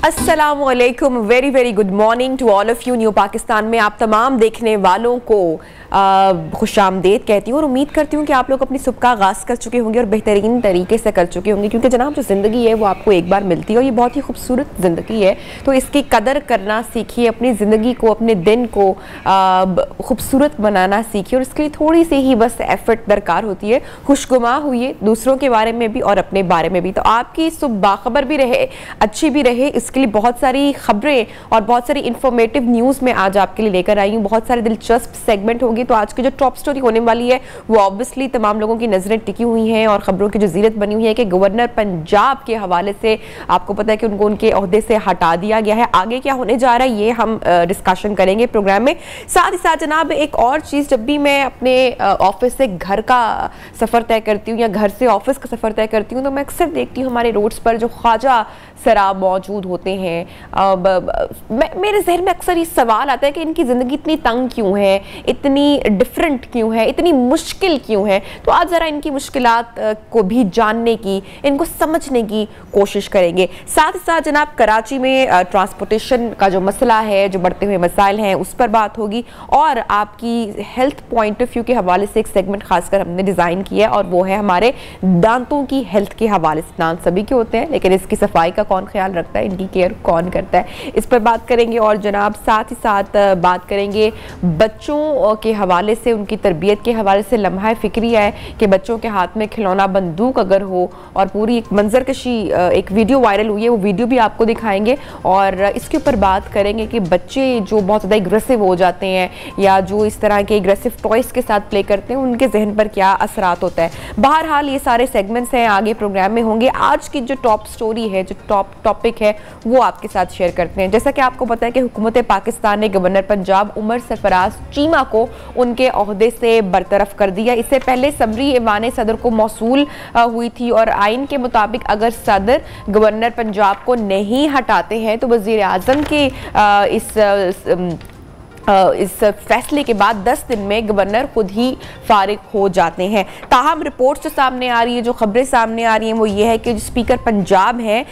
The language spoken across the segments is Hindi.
अस्सलामुअलैकुम, very very good morning to all of you. New Pakistan में आप तमाम देखने वालों को खुशामदीद कहती हूँ और उम्मीद करती हूँ कि आप लोग अपनी सुबह का आगाज़ कर चुके होंगे और बेहतरीन तरीके से कर चुके होंगे, क्योंकि जनाब जो ज़िंदगी है वो आपको एक बार मिलती है और ये बहुत ही खूबसूरत ज़िंदगी है। तो इसकी कदर करना सीखिए, अपनी ज़िंदगी को, अपने दिन को खूबसूरत बनाना सीखिए और इसके लिए थोड़ी सी ही बस एफर्ट दरकार होती है। खुशगुमा हुई दूसरों के बारे में भी और अपने बारे में भी, तो आपकी सुबह बाखबर भी रहे, अच्छी भी रहे। इसके लिए बहुत सारी खबरें और बहुत सारी इंफॉर्मेटिव न्यूज़ में आज आपके लिए लेकर आई हूँ। बहुत सारे दिलचस्प सेगमेंट होंगे। तो आज की जो टॉप स्टोरी होने वाली है वो ऑब्वियसली तमाम लोगों की नजरें टिकी हुई हैं और खबरों की जो जीरत बनी हुई है कि गवर्नर पंजाब के हवाले से आपको पता है कि उनको उनके ओहदे से हटा दिया गया है। आगे क्या होने जा रहा है ये हम डिस्कशन करेंगे प्रोग्राम में। साथ ही साथ जनाब एक और चीज़, जब भी मैं अपने ऑफिस से घर का सफ़र तय करती हूँ या घर से ऑफिस का सफ़र तय करती हूँ तो मैं अक्सर देखती हूँ हमारे रोड्स पर जो ख्वाजा शराब मौजूद होते हैं। मेरे जहन में अक्सर ये सवाल आता है कि इनकी ज़िंदगी इतनी तंग क्यों है, इतनी डिफरेंट क्यों है, इतनी मुश्किल क्यों है। तो आज ज़रा इनकी मुश्किलात को भी जानने की, इनको समझने की कोशिश करेंगे। साथ ही साथ जनाब कराची में ट्रांसपोर्टेशन का जो मसला है, जो बढ़ते हुए मसाइल हैं, उस पर बात होगी और आपकी हेल्थ पॉइंट ऑफ व्यू के हवाले से एक सेगमेंट खासकर हमने डिज़ाइन किया और वो है हमारे दांतों की हेल्थ के हवाले से। दांत सभी के होते हैं लेकिन इसकी सफाई का कौन ख्याल रखता है, इनकी केयर कौन करता है, इस पर बात करेंगे। और जनाब साथ ही साथ बात करेंगे बच्चों के हवाले से, उनकी तरबियत के हवाले से। लम्हा फिक्री है कि बच्चों के हाथ में खिलौना बंदूक अगर हो और पूरी एक मंजरकशी, एक वीडियो वायरल हुई है, वो वीडियो भी आपको दिखाएंगे और इसके ऊपर बात करेंगे कि बच्चे जो बहुत ज़्यादा एग्रेसिव हो जाते हैं या जो इस तरह के एग्रेसिव टॉयज़ के साथ प्ले करते हैं उनके जहन पर क्या असरात होता है। बहरहाल ये सारे सेगमेंट्स हैं, आगे प्रोग्राम में होंगे। आज की जो टॉप स्टोरी है, जो टॉप टॉपिक है, वो आपके साथ शेयर करते हैं। जैसा कि आपको पता है कि हुकूमत पाकिस्तान ने गवर्नर पंजाब उमर सरफराज चीमा को उनके ओहदे से बरतरफ कर दिया। इससे पहले सबरी ईवान सदर को मौसूल हुई थी और आइन के मुताबिक अगर सदर गवर्नर पंजाब को नहीं हटाते हैं तो वज़ीर आज़म के इस फैसले के बाद 10 दिन में गवर्नर खुद ही फारिग हो जाते हैं। ताहम रिपोर्ट्स जो सामने आ रही है, जो खबरें सामने आ रही हैं वो ये है कि जो स्पीकर पंजाब हैं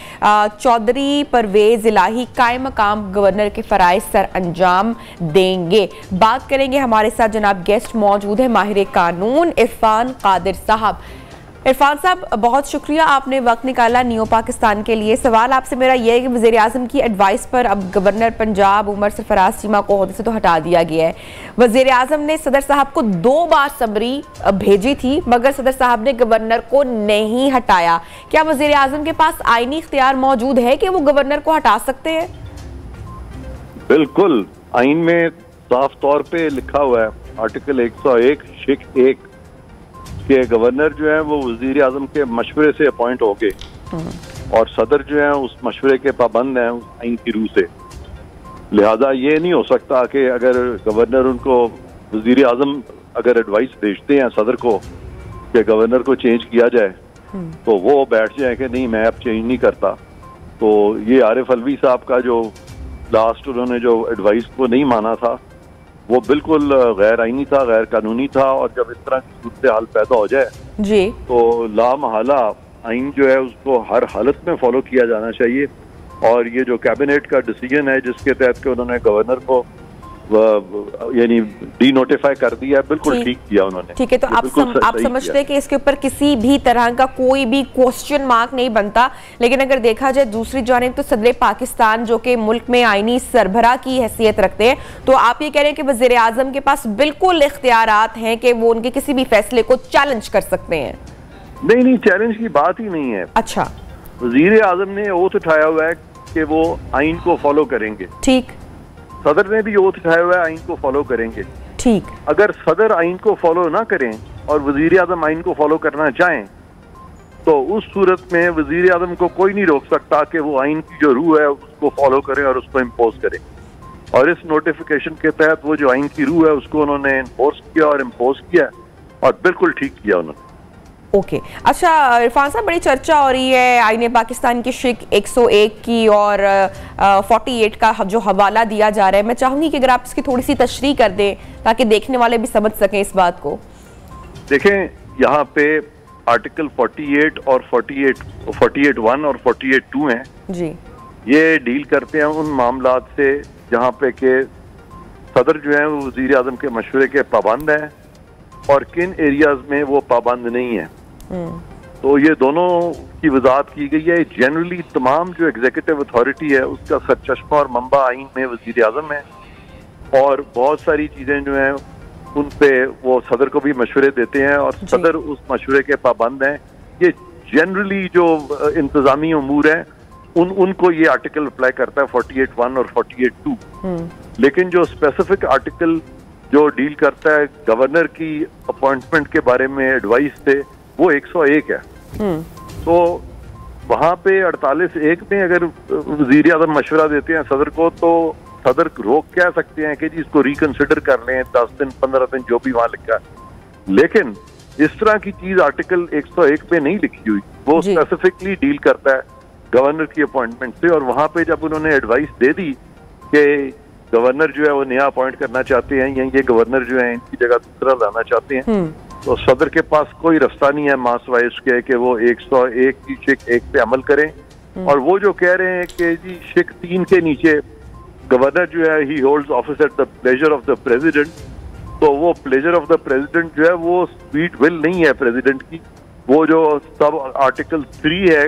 चौधरी परवेज़ इलाही कायम मकाम गवर्नर के फ़राइज़ सर अंजाम देंगे। बात करेंगे, हमारे साथ जनाब गेस्ट मौजूद है माहिर कानून इरफान कादिर साहब। इरफान साहब बहुत शुक्रिया, आपने वक्त निकाला न्यू पाकिस्तान के लिए। सवाल आपसे मेरा यह है कि वज़ीर आज़म की एडवाइस पर अब गवर्नर पंजाब उमर सरफराज चीमा को ओहदे से तो हटा दिया गया है। वज़ीर आज़म ने सदर साहब को 2 बार सबरी भेजी थी मगर सदर साहब ने गवर्नर को नहीं हटाया। क्या वज़ीर आज़म के पास आईनी इख्तियार मौजूद है कि वो गवर्नर को हटा सकते हैं? बिल्कुल, आइन में साफ तौर पर लिखा हुआ है, आर्टिकल 101(1) कि गवर्नर जो है वो वजीर आजम के मशवरे से अपॉइंट हो गए और सदर जो है उस मशवरे के पाबंद हैं उस आइन की रूह से। लिहाजा ये नहीं हो सकता कि अगर गवर्नर उनको, वजीर आजम अगर एडवाइस भेजते हैं सदर को कि गवर्नर को चेंज किया जाए तो वो बैठ जाए कि नहीं मैं अब चेंज नहीं करता। तो ये आरिफ अलवी साहब का जो लास्ट उन्होंने जो एडवाइस को नहीं माना था वो बिल्कुल गैर आईनी था, गैर कानूनी था। और जब इस तरह की सूरत हाल पैदा हो जाए जी तो लामहला आइन जो है उसको हर हालत में फॉलो किया जाना चाहिए। और ये जो कैबिनेट का डिसीजन है जिसके तहत के उन्होंने गवर्नर को यानी डी नोटिफाई कर दिया, बिल्कुल ठीक किया उन्होंने। ठीक है, तो आप समझते हैं कि इसके ऊपर किसी भी तरह का कोई भी क्वेश्चन मार्क नहीं बनता। लेकिन अगर देखा जाए दूसरी जानिब तो सदर पाकिस्तान जो कि मुल्क में आईनी सरबराह की हैसियत रखते हैं, तो आप ये कह रहे हैं कि वज़ीर आज़म के पास बिल्कुल इख्तियारात हैं कि वो उनके किसी भी फैसले को चैलेंज कर सकते हैं? नहीं, चैलेंज की बात ही नहीं है। अच्छा, वज़ीर आज़म ने ओथ उठाया हुआ है कि वो आइन को फॉलो करेंगे। ठीक, सदर ने भी ओथ उठाया हुआ है आइन को फॉलो करेंगे। ठीक, अगर सदर आइन को फॉलो ना करें और वजीर आजम आइन को फॉलो करना चाहें तो उस सूरत में वजीर आजम को कोई नहीं रोक सकता कि वो आइन की जो रूह है उसको फॉलो करें और उसको इम्पोज करें। और इस नोटिफिकेशन के तहत वो जो आइन की रूह है उसको उन्होंने इम्पोज किया और इम्पोज किया और बिल्कुल ठीक किया उन्होंने। ओके अच्छा इरफान साहब, बड़ी चर्चा हो रही है आईने पाकिस्तान की शिक 101 की और 48 का जो हवाला दिया जा रहा है। मैं चाहूंगी कि अगर आप इसकी थोड़ी सी तशरीह कर दें ताकि देखने वाले भी समझ सकें इस बात को। देखें, यहाँ पे आर्टिकल 48 और 48(1) और 48(2) हैं जी। ये डील करते हैं उन मामलात से जहाँ पे के सदर जो है वो वजीर आजम के मशवरे के पाबंद हैं और किन एरियाज में वो पाबंद नहीं है। तो ये दोनों की वजाहत की गई है। जनरली तमाम जो एग्जीक्यूटिव अथॉरिटी है उसका सरचश्मा और मंबा आइन में वजीर आजम है और बहुत सारी चीज़ें जो हैं उन पे वो सदर को भी मशवरे देते हैं और सदर उस मशवरे के पाबंद हैं। ये जनरली जो इंतजामी उमूर हैं उनको ये आर्टिकल अप्लाई करता है 48(1) और 48(2). लेकिन जो स्पेसिफिक आर्टिकल जो डील करता है गवर्नर की अपॉइंटमेंट के बारे में एडवाइस से वो 101 है। तो वहां पे 48(1) में अगर वजीर आजम मशवरा देते हैं सदर को तो सदर रोक कह सकते हैं कि जी इसको रिकंसिडर कर लें 10 दिन 15 दिन जो भी वहां लिखा है। लेकिन इस तरह की चीज आर्टिकल 101 पे नहीं लिखी हुई। वो स्पेसिफिकली डील करता है गवर्नर की अपॉइंटमेंट से और वहां पे जब उन्होंने एडवाइस दे दी कि गवर्नर जो है वो नया अपॉइंट करना चाहते हैं या ये गवर्नर जो है इनकी जगह दूसरा लाना चाहते हैं तो सदर के पास कोई रास्ता नहीं है मास वाइज के कि वो 101 की शिक 1 पे अमल करें। और वो जो कह रहे हैं कि जी शिक 3 के नीचे गवर्नर जो है ही holds office at the pleasure of the president, तो वो प्लेजर ऑफ द प्रेसिडेंट जो है वो स्वीट विल नहीं है प्रेसिडेंट की। वो जो सब आर्टिकल 3 है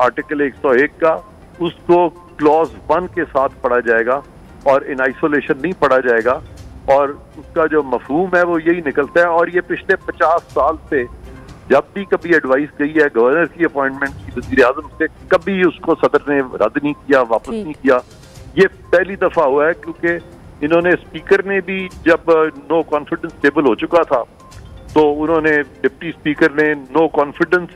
आर्टिकल 101 का उसको क्लॉज 1 के साथ पढ़ा जाएगा और इन आइसोलेशन नहीं पढ़ा जाएगा और उसका जो मफहूम है वो यही निकलता है। और ये पिछले 50 साल से जब भी कभी एडवाइस गई है गवर्नर की अपॉइंटमेंट की वज़ीर आज़म से कभी उसको सदर ने रद्द नहीं किया, वापस नहीं किया। ये पहली दफा हुआ है क्योंकि इन्होंने स्पीकर ने भी जब नो कॉन्फिडेंस टेबल हो चुका था तो उन्होंने डिप्टी स्पीकर ने नो कॉन्फिडेंस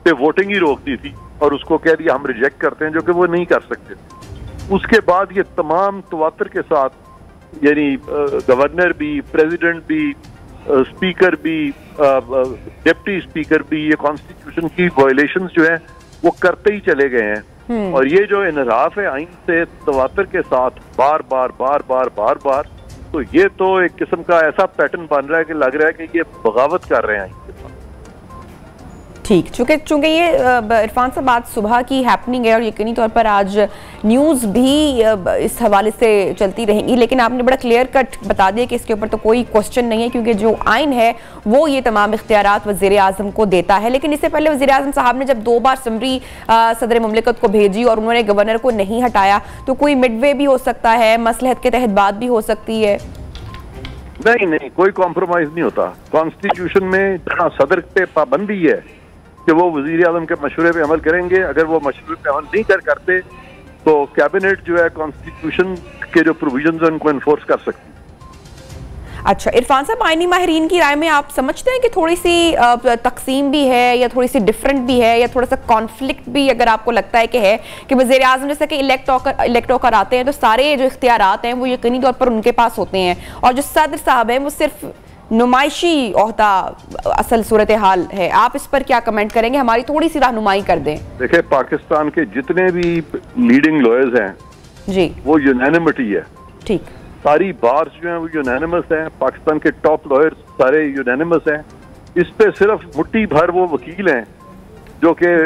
पे वोटिंग ही रोक दी थी और उसको कह दिया हम रिजेक्ट करते हैं, जो कि वो नहीं कर सकते। उसके बाद ये तमाम तवातर के साथ यानी गवर्नर भी, प्रेसिडेंट भी, स्पीकर भी, डिप्टी स्पीकर भी ये कॉन्स्टिट्यूशन की वायलेशंस जो है वो करते ही चले गए हैं। और ये जो इनहराफ है आइन से तवातर के साथ बार बार बार बार बार बार, तो ये तो एक किस्म का ऐसा पैटर्न बन रहा है कि लग रहा है कि ये बगावत कर रहे हैं आइन के साथ। ठीक, चूंकि ये इरफान साहब बात सुबह की हैपनिंग है और यकीनी तौर पर आज न्यूज़ भी इस हवाले से चलती रहेंगी, लेकिन आपने बड़ा क्लियर कट बता दिया कि इसके ऊपर तो कोई क्वेश्चन नहीं है क्योंकि जो आइन है वो ये तमाम इख्तियारात वज़ीर आज़म को देता है। लेकिन इससे पहले वज़ीर आज़म साहब ने जब 2 बार समरी सदर मुमलिकत को भेजी और उन्होंने गवर्नर को नहीं हटाया तो कोई मिडवे भी हो सकता है, मसलहत के तहत बात भी हो सकती है। नहीं, कोई कॉम्प्रोमाइज नहीं होता। कॉन्स्टिट्यूशन में जहाँ सदर पे पाबंदी है कि वो वजीर आजम के मशवरे पे अमल करेंगे, अगर वो मशवरे पे अमल नहीं करते तो कैबिनेट जो है कॉन्स्टिट्यूशन के जो प्रोविजंस हैं उनको इन्फोर्स कर सकती है। अच्छा इरफान साहब, आईनी माहिरीन की राय में आप समझते हैं कि थोड़ी सी तकसीम भी है या थोड़ी सी डिफरेंट भी है या थोड़ा सा कॉन्फ्लिक्ट भी अगर आपको लगता है कि है कि वज़ीर आज़म जैसे कि इलेक्ट होकर आते हैं तो सारे जो इख्तियारात हैं वो यकीनी तौर पर उनके पास होते हैं और जो सदर साहब हैं वो सिर्फ नुमाइशी ओहदा असल सूरत हाल है। आप इस पर क्या कमेंट करेंगे, हमारी थोड़ी सी रहनुमाई कर दें। देखिए पाकिस्तान के जितने भी लीडिंग लॉयर्स हैं जी वो यूनानिमिटी है। ठीक, सारी बार्स जो हैं वो यूनानिमस हैं, पाकिस्तान के टॉप लॉयर्स सारे यूनानिमस हैं। इस पे सिर्फ मुट्ठी भर वो वकील हैं जो कि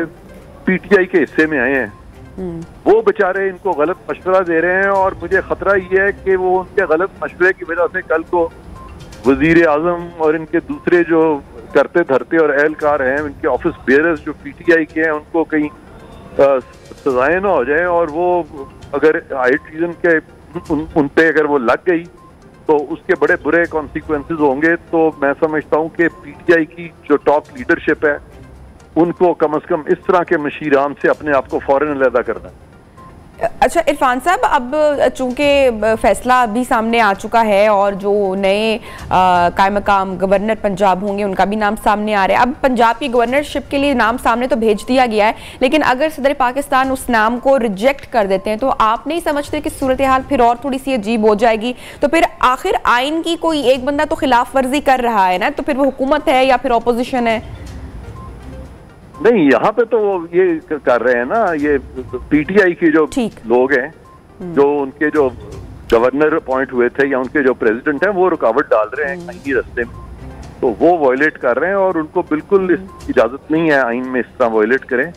पीटीआई के हिस्से में आए हैं। वो बेचारे इनको गलत मशवरा दे रहे हैं और मुझे खतरा ये है कि वो उनके गलत मशवरे की वजह से कल को वजीर आजम और इनके दूसरे जो करते धरते और एहलकार हैं, इनके ऑफिस बेयरर्स जो पीटीआई के हैं, उनको कहीं सजाएं ना हो जाए और वो अगर हाई ट्रीजन के उन पे अगर वो लग गई तो उसके बड़े बुरे कॉन्सिक्वेंसेस होंगे। तो मैं समझता हूँ कि पीटीआई की जो टॉप लीडरशिप है उनको कम से कम इस तरह के मशीरान से अपने आप को फौरन अलहदा करना है। अच्छा इरफान साहब, अब चूंकि फैसला अभी सामने आ चुका है और जो नए कायम मकाम गवर्नर पंजाब होंगे उनका भी नाम सामने आ रहा है। अब पंजाब की गवर्नरशिप के लिए नाम सामने तो भेज दिया गया है, लेकिन अगर सदर पाकिस्तान उस नाम को रिजेक्ट कर देते हैं तो आप नहीं समझते कि सूरत हाल फिर और थोड़ी सी अजीब हो जाएगी? तो फिर आखिर आइन की कोई एक बंदा तो खिलाफ वर्जी कर रहा है ना, तो फिर वो हुकूमत है या फिर अपोजिशन है? नहीं, यहाँ पे तो वो ये कर रहे हैं ना, ये पीटीआई के जो लोग हैं जो उनके जो गवर्नर अपॉइंट हुए थे या उनके जो प्रेसिडेंट हैं वो रुकावट डाल रहे हैं कहीं रास्ते में, तो वो वायलेट कर रहे हैं और उनको बिल्कुल इजाजत नहीं है आइन में इस तरह वायलेट करें।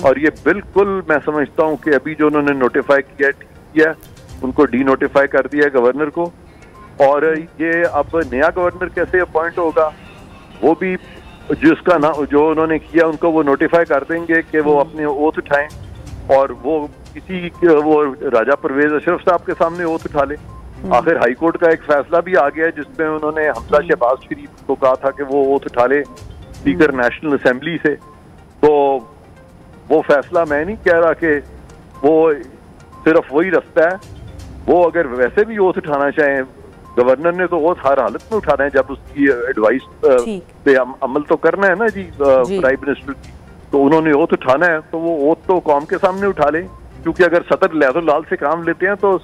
और ये बिल्कुल मैं समझता हूँ कि अभी जो उन्होंने नोटिफाई किया उनको डी नोटिफाई कर दिया है गवर्नर को। और ये अब नया गवर्नर कैसे अपॉइंट होगा वो भी जिसका ना जो उन्होंने किया उनको वो नोटिफाई कर देंगे कि वो अपने ओथ उठाएं और वो वो राजा परवेज अशरफ साहब के सामने ओथ उठा ले। आखिर हाई कोर्ट का एक फैसला भी आ गया है जिसमें उन्होंने हमजा शहबाज शरीफ को कहा था कि वो ओथ उठा ले स्पीकर नेशनल असेंबली से। तो वो फैसला मैं नहीं कह रहा कि वो सिर्फ वही रास्ता है, वो अगर वैसे भी ओथ उठाना चाहें, गवर्नर ने तो ओथ हर हालत में उठाना है जब उसकी एडवाइस पे अमल तो करना है ना जी प्राइम मिनिस्टर की, तो उन्होंने ओथ उठाना है तो वो ओथ तो कौम के सामने उठा ले। क्योंकि अगर सदर लहदुल्लाल से काम लेते हैं तो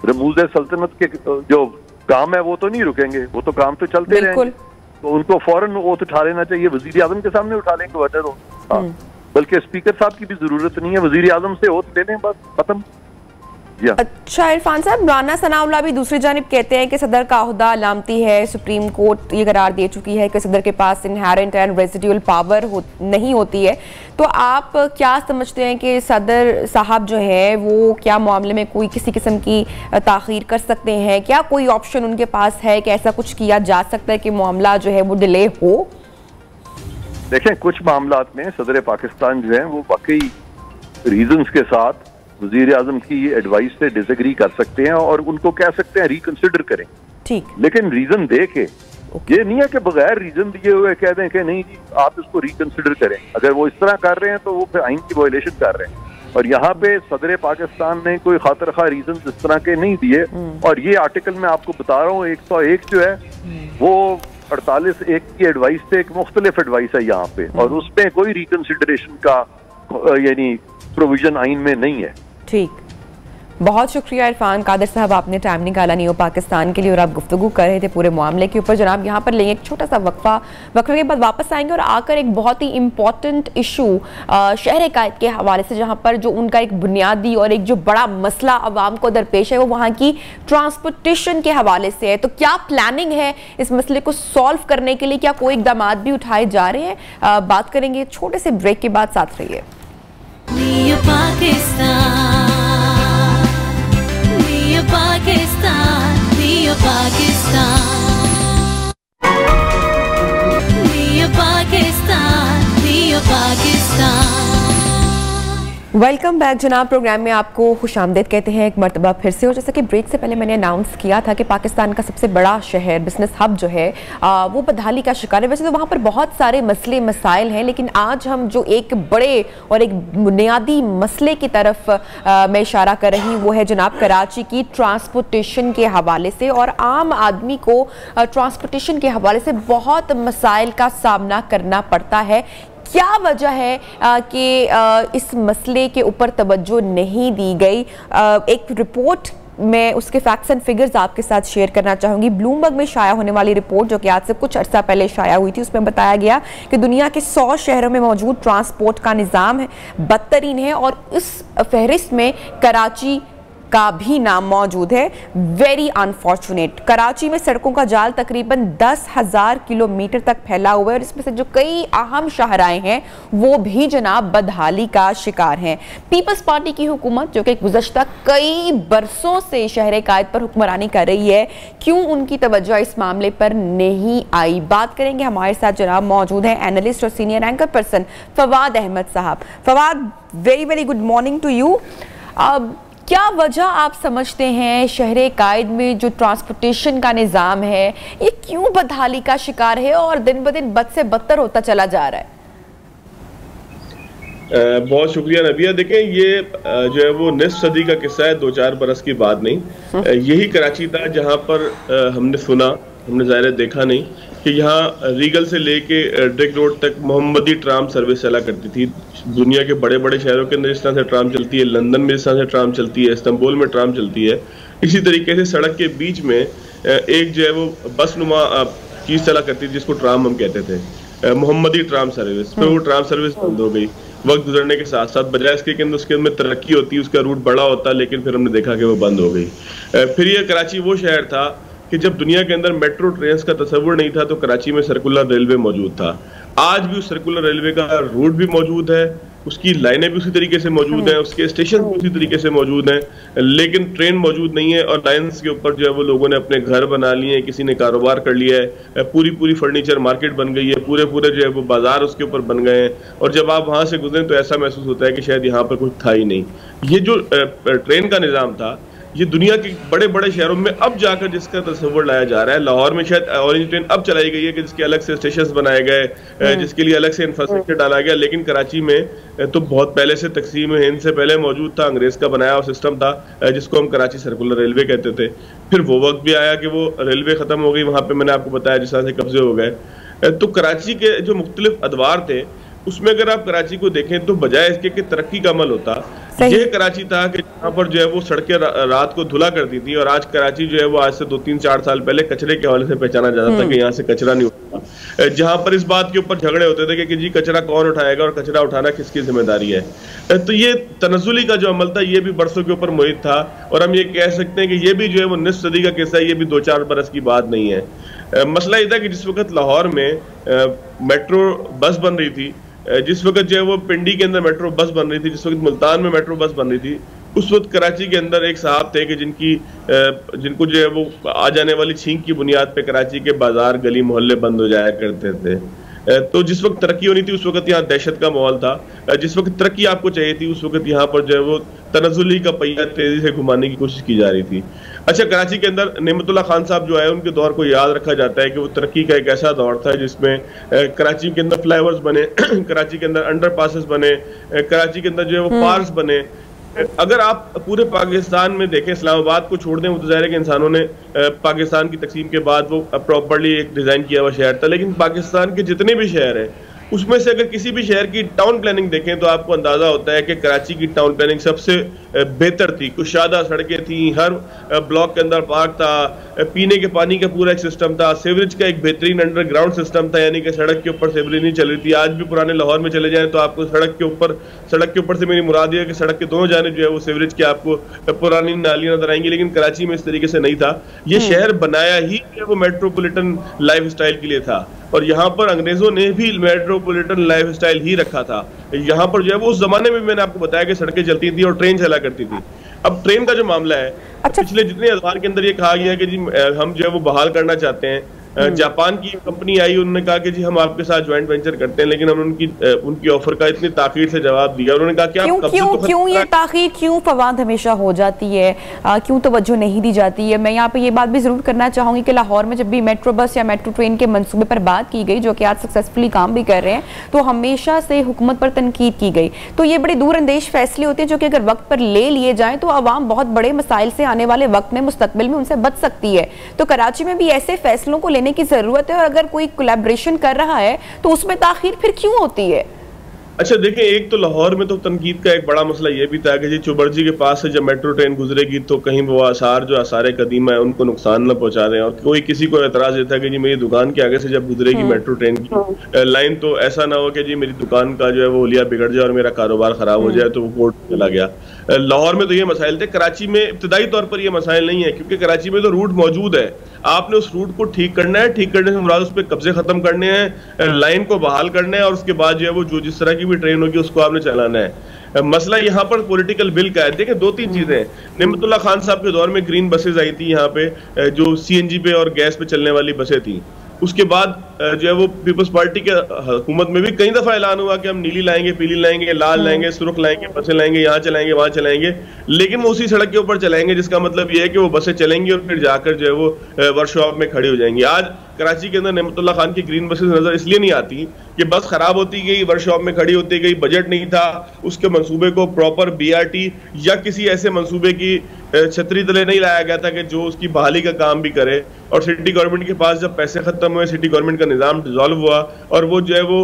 रमूज सल्तनत के जो काम है वो तो नहीं रुकेंगे, वो तो काम तो चलते रहेंगे। तो उनको फौरन ओथ उठा लेना चाहिए, वजीर आजम के सामने उठा लें गवर्नर हो, बल्कि स्पीकर साहब की भी जरूरत नहीं है, वजीर आजम से ओथ ले लें, बस खत्म। अच्छा इरफान साहब, राना सनाउल्लाह भी दूसरी जानिब कहते हैं कि सदर का ओहदा अलामती है, सुप्रीम कोर्ट ये करार दे चुकी है कि सदर के पास इनहेरेंट एंड रेजिडुअल पावर नहीं होती है। तो आप क्या समझते हैं कि सदर साहब जो है वो क्या मामले में कोई किसी किस्म की ताखीर कर सकते हैं? क्या कोई ऑप्शन उनके पास है कि ऐसा कुछ किया जा सकता है कि मामला जो है वो डिले हो? देखें, कुछ मामलात में सदर पाकिस्तान जो है वो वाकई रीजंस के साथ वजीर आजम की एडवाइस से डिसएग्री कर सकते हैं और उनको कह सकते हैं रिकंसिडर करें, ठीक, लेकिन रीजन दे के ये नहीं है कि बगैर रीजन दिए हुए कह दें कि नहीं जी आप इसको रिकंसिडर करें। अगर वो इस तरह कर रहे हैं तो वो फिर आइन की वायलेशन कर रहे हैं। और यहाँ पे सदर पाकिस्तान ने कोई खातिर खा रीजन इस तरह के नहीं दिए। और ये आर्टिकल मैं आपको बता रहा हूँ 101 जो है वो 48(1) की एडवाइस से एक मुख्तलिफ एडवाइस है यहाँ पे, और उसमें कोई रिकंसिडरेशन का यानी प्रोविजन आइन में नहीं है। ठीक, बहुत शुक्रिया इरफान कादर साहब, आपने टाइम निकाला न्यू पाकिस्तान के लिए और आप गुफ्तगू कर रहे थे पूरे मामले के ऊपर। जनाब यहाँ पर लेंगे एक छोटा सा वक्फे के बाद वापस आएंगे और आकर एक बहुत ही इम्पॉर्टेंट इशू शहर कायद के हवाले से, जहाँ पर जो उनका एक बुनियादी और एक जो बड़ा मसला अवाम को दरपेश है वो वहाँ की ट्रांसपोर्टेशन के हवाले से है। तो क्या प्लानिंग है इस मसले को सॉल्व करने के लिए, क्या कोई इकदाम भी उठाए जा रहे हैं? बात करेंगे छोटे से ब्रेक के बाद, साथ रहिए। वेलकम बैक जनाब, प्रोग्राम में आपको खुशामदीद कहते हैं एक मरतबा फिर से। और जैसा कि ब्रेक से पहले मैंने अनाउंस किया था कि पाकिस्तान का सबसे बड़ा शहर, बिजनेस हब जो है वो बदहाली का शिकार है। वैसे तो वहाँ पर बहुत सारे मसले मसाइल हैं, लेकिन आज हम जो एक बड़े और एक बुनियादी मसले की तरफ मैं इशारा कर रही हूँ वो है जनाब कराची की ट्रांसपोर्टेशन के हवाले से। और आम आदमी को ट्रांसपोर्टेशन के हवाले से बहुत मसाइल का सामना करना पड़ता है। क्या वजह है कि इस मसले के ऊपर तवज्जो नहीं दी गई? एक रिपोर्ट मैं उसके फैक्ट्स एंड फिगर्स आपके साथ शेयर करना चाहूँगी। ब्लूमबर्ग में शाया होने वाली रिपोर्ट जो कि आज से कुछ अर्सा पहले शाया हुई थी, उसमें बताया गया कि दुनिया के 100 शहरों में मौजूद ट्रांसपोर्ट का निज़ाम है बदतरीन है, और इस फहरिस्त में कराची का भी नाम मौजूद है। Very unfortunate. कराची में सड़कों का जाल तकरीबन 10,000 किलोमीटर तक फैला हुआ है और इसमें से जो कई अहम शाहराएं हैं वो भी जनाब बदहाली का शिकार हैं। पीपल्स पार्टी की हुकूमत जो कि गुज़श्ता कई बरसों से शहर कायद पर हुक्मरानी कर रही है, क्यों उनकी तवज्जो इस मामले पर नहीं आई? बात करेंगे। हमारे साथ जनाब मौजूद है एनालिस्ट और senior anchor person Fawad Ahmed साहब। Fawad, very very good morning to you. क्या वजह आप समझते हैं शहर कायद में जो ट्रांसपोर्टेशन का निज़ाम है ये क्यों बदहाली का शिकार है और दिन ब दिन बद से बदतर होता चला जा रहा है? बहुत शुक्रिया नबिया। देखें, ये जो है वो निस्फ सदी का किस्सा है, 2-4 बरस की बात नहीं। यही कराची था जहाँ पर हमने सुना, हमने ज़ाहिर देखा नहीं कि यहाँ रीगल से लेके ड्रिक रोड तक मोहम्मदी ट्राम सर्विस चला करती थी। दुनिया के बड़े बड़े शहरों के अंदर इस तरह से ट्राम चलती है, लंदन में इस तरह से ट्राम चलती है, इस्तांबुल में ट्राम चलती है। इसी तरीके से सड़क के बीच में एक जो है वो बस नुमा चीज़ चला करती थी जिसको ट्राम हम कहते थे, मोहम्मदी ट्राम सर्विस। फिर वो ट्राम सर्विस बंद हो गई वक्त गुजरने के साथ साथ, बजाय इसके अंदर उसके अंदर तरक्की होती है, उसका रूट बड़ा होता, लेकिन फिर हमने देखा कि वो बंद हो गई। फिर ये कराची वो शहर था कि जब दुनिया के अंदर मेट्रो ट्रेन का तस्वुर नहीं था तो कराची में सर्कुलर रेलवे मौजूद था। आज भी उस सर्कुलर रेलवे का रूट भी मौजूद है, उसकी लाइनें भी उसी तरीके से मौजूद हैं, उसके स्टेशन भी उसी तरीके से मौजूद हैं, लेकिन ट्रेन मौजूद नहीं है। और लाइन्स के ऊपर जो है वो लोगों ने अपने घर बना लिए हैं, किसी ने कारोबार कर लिया है, पूरी फर्नीचर मार्केट बन गई है, पूरे जो है वो बाजार उसके ऊपर बन गए हैं। और जब आप वहां से गुजरें तो ऐसा महसूस होता है कि शायद यहाँ पर कुछ था ही नहीं। ये जो ट्रेन का निज़ाम था, ये दुनिया के बड़े बड़े शहरों में अब जाकर जिसका तस्वर लाया जा रहा है। लाहौर में शायद ऑरेंज ट्रेन अब चलाई गई है कि जिसके अलग से स्टेशन बनाए गए, जिसके लिए अलग से इंफ्रास्ट्रक्चर डाला गया, लेकिन कराची में तो बहुत पहले से तकसीम हिंद से पहले मौजूद था, अंग्रेज का बनाया हुआ सिस्टम था, जिसको हम कराची सर्कुलर रेलवे कहते थे। फिर वो वक्त भी आया कि वो रेलवे खत्म हो गई, वहां पर मैंने आपको बताया जिस तरह से कब्जे हो गए। तो कराची के जो मुख्तलिफ अदवार थे उसमें अगर आप कराची को देखें तो बजाय इसके कि तरक्की का अमल होता, ये कराची था कि जहाँ पर जो है वो सड़कें रात को धुला करती थी। और आज कराची जो है वो आज से 2-3-4 साल पहले कचरे के हवाले से पहचाना जाता था कि यहाँ से कचरा नहीं उठता, जहाँ पर इस बात के ऊपर झगड़े होते थे कि जी कचरा कौन उठाएगा और कचरा उठाना किसकी जिम्मेदारी है। तो ये तनज़्ज़ुली का जो अमल था ये भी बरसों के ऊपर मुहित था। और हम ये कह सकते हैं कि ये भी जो है वो निस्फ सदी का किस्सा है, ये भी 2-4 बरस की बात नहीं है। मसला ये था कि जिस वक्त लाहौर में मेट्रो बस बन रही थी, जिस वक्त जो है वो पिंडी के अंदर मेट्रो बस बन रही थी, जिस वक्त मुल्तान में मेट्रो बस बन रही थी, उस वक्त कराची के अंदर एक साहब थे कि जिनको जो है वो आ जाने वाली छींक की बुनियाद पे कराची के बाजार गली मोहल्ले बंद हो जाया करते थे। तो जिस वक्त तरक्की होनी थी उस वक्त यहाँ दहशत का माहौल था, जिस वक्त तरक्की आपको चाहिए थी उस वक्त यहाँ पर जो है वो तनज़्ज़ुली का पहिया तेजी से घुमाने की कोशिश की जा रही थी। अच्छा, कराची के अंदर नेमतुल्लाह खान साहब जो है उनके दौर को याद रखा जाता है कि वो तरक्की का एक ऐसा दौर था जिसमें कराची के अंदर फ्लाईओवर्स बने, कराची के अंदर अंडरपासेस बने, कराची के अंदर जो है वो पार्क्स बने। अगर आप पूरे पाकिस्तान में देखें, इस्लामाबाद को छोड़ दें, वो तो ज़ाहिर है कि इंसानों ने पाकिस्तान की तकसीम के बाद वो प्रॉपर्ली एक डिज़ाइन किया हुआ शहर था, लेकिन पाकिस्तान के जितने भी शहर हैं उसमें से अगर किसी भी शहर की टाउन प्लानिंग देखें तो आपको अंदाजा होता है कि कराची की टाउन प्लानिंग सबसे बेहतर थी। कुशादा सड़कें थी, हर ब्लॉक के अंदर पार्क था, पीने के पानी का पूरा एक सिस्टम था, सीवरेज का एक बेहतरीन अंडरग्राउंड सिस्टम था, यानी कि सड़क के ऊपर सीवरेज नहीं चल रही थी। आज भी पुराने लाहौर में चले जाएं तो आपको सड़क के ऊपर से मेरी मुराद है कि सड़क के दोनों जाने जो है वो सीवरेज के आपको पुरानी नालियां नजर आएंगी, लेकिन कराची में इस तरीके से नहीं था। ये शहर बनाया ही वो मेट्रोपॉलिटन लाइफ स्टाइल के लिए था, और यहाँ पर अंग्रेजों ने भी मेट्रोपॉलिटन लाइफ स्टाइल ही रखा था। यहाँ पर जो है वो उस जमाने में मैंने आपको बताया कि सड़कें चलती थी और ट्रेन चला करती थी। अब ट्रेन का जो मामला है, अच्छा, पिछले जितने अखबार के अंदर ये कहा गया कि जी हम जो है वो बहाल करना चाहते हैं। जापान की कंपनी आई, उन्होंने कहा कि जी हम आपके साथ ज्वाइंट वेंचर करते हैं, लेकिन हमने उनकी ऑफर का इतनी ताखीर से जवाब दिया। उन्होंने कहा कि क्यों ये ताखीर, क्यों फवाद हमेशा हो जाती है, क्यों तवज्जो नहीं दी जाती है। मैं यहाँ पे ये बात भी जरूर करना चाहूंगी कि लाहौर में जब भी मेट्रो बस या मेट्रो ट्रेन के मंसूबे पर बात की गई, जो कि आज सक्सेसफुली काम भी कर रहे हैं, तो हमेशा से हुकूमत पर तनकीद की गई। तो ये बड़े दूरअंदेश फैसले होते हैं जो कि अगर वक्त पर ले लिए जाएं तो आवाम बहुत बड़े मसाइल से आने वाले वक्त में मुस्तकबिल में उनसे बच सकती है। तो कराची में भी ऐसे फैसलों को लेने की जरूरत है, और अगर कोई कोलैबोरेशन कर रहा है तो उसमें ताखीर फिर क्यों होती है? अच्छा देखिए, एक तो लाहौर में तो तनकीद का एक बड़ा मसला ये भी था कि जी चुबर्जी के पास से जब मेट्रो ट्रेन गुजरेगी तो कहीं वो आसार कदीमा है उनको नुकसान न पहुंचा दें। और कोई किसी को एतराज देता है कि जी मेरी दुकान के आगे से जब गुजरेगी मेट्रो ट्रेन की लाइन तो ऐसा ना हो कि जी मेरी दुकान का जो है वो हुलिया बिगड़ जाए और मेरा कारोबार खराब हो जाए, तो वो कोर्ट चला गया। लाहौर में तो ये मसाइल थे। कराची में इब्तदाई तौर पर ये मसाइल नहीं है, क्योंकि कराची में तो रूट मौजूद है, आपने उस रूट को ठीक करना है, ठीक करने से मुराद उस पर कब्जे खत्म करने हैं, लाइन को बहाल करना है, और उसके बाद जो है वो जो जिस तरह की भी ट्रेन होगी उसको आपने चलाना है। मसला यहाँ पर पॉलिटिकल विल का है। देखिए 2-3 चीजें, नेमतुल्लाह खान साहब के दौर में ग्रीन बसेज आई थी यहाँ पे, जो CNG पे और गैस पे चलने वाली बसें थी। उसके बाद जो है वो पीपल्स पार्टी के हुकूमत में भी कई दफा ऐलान हुआ कि हम नीली लाएंगे, पीली लाएंगे, लाल लाएंगे, सुर्ख लाएंगे, बसें लाएंगे, यहाँ चलाएंगे, वहां चलाएंगे, लेकिन वो उसी सड़क के ऊपर चलाएंगे, जिसका मतलब ये है कि वो बसें चलेंगी और फिर जाकर जो है वो वर्कशॉप में खड़ी हो जाएंगी। आज कराची के अंदर नेमतुल्लाह खान की ग्रीन बसेस नजर इसलिए नहीं आती कि बस खराब होती गई, वर्कशॉप में खड़ी होती गई, बजट नहीं था, उसके मंसूबे को प्रॉपर BRT या किसी ऐसे मंसूबे की छतरी तले नहीं लाया गया था कि जो उसकी बहाली का काम भी करे। और सिटी गवर्नमेंट के पास जब पैसे खत्म हुए, सिटी गवर्नमेंट का निजाम डिसॉल्व हुआ और वो जो है वो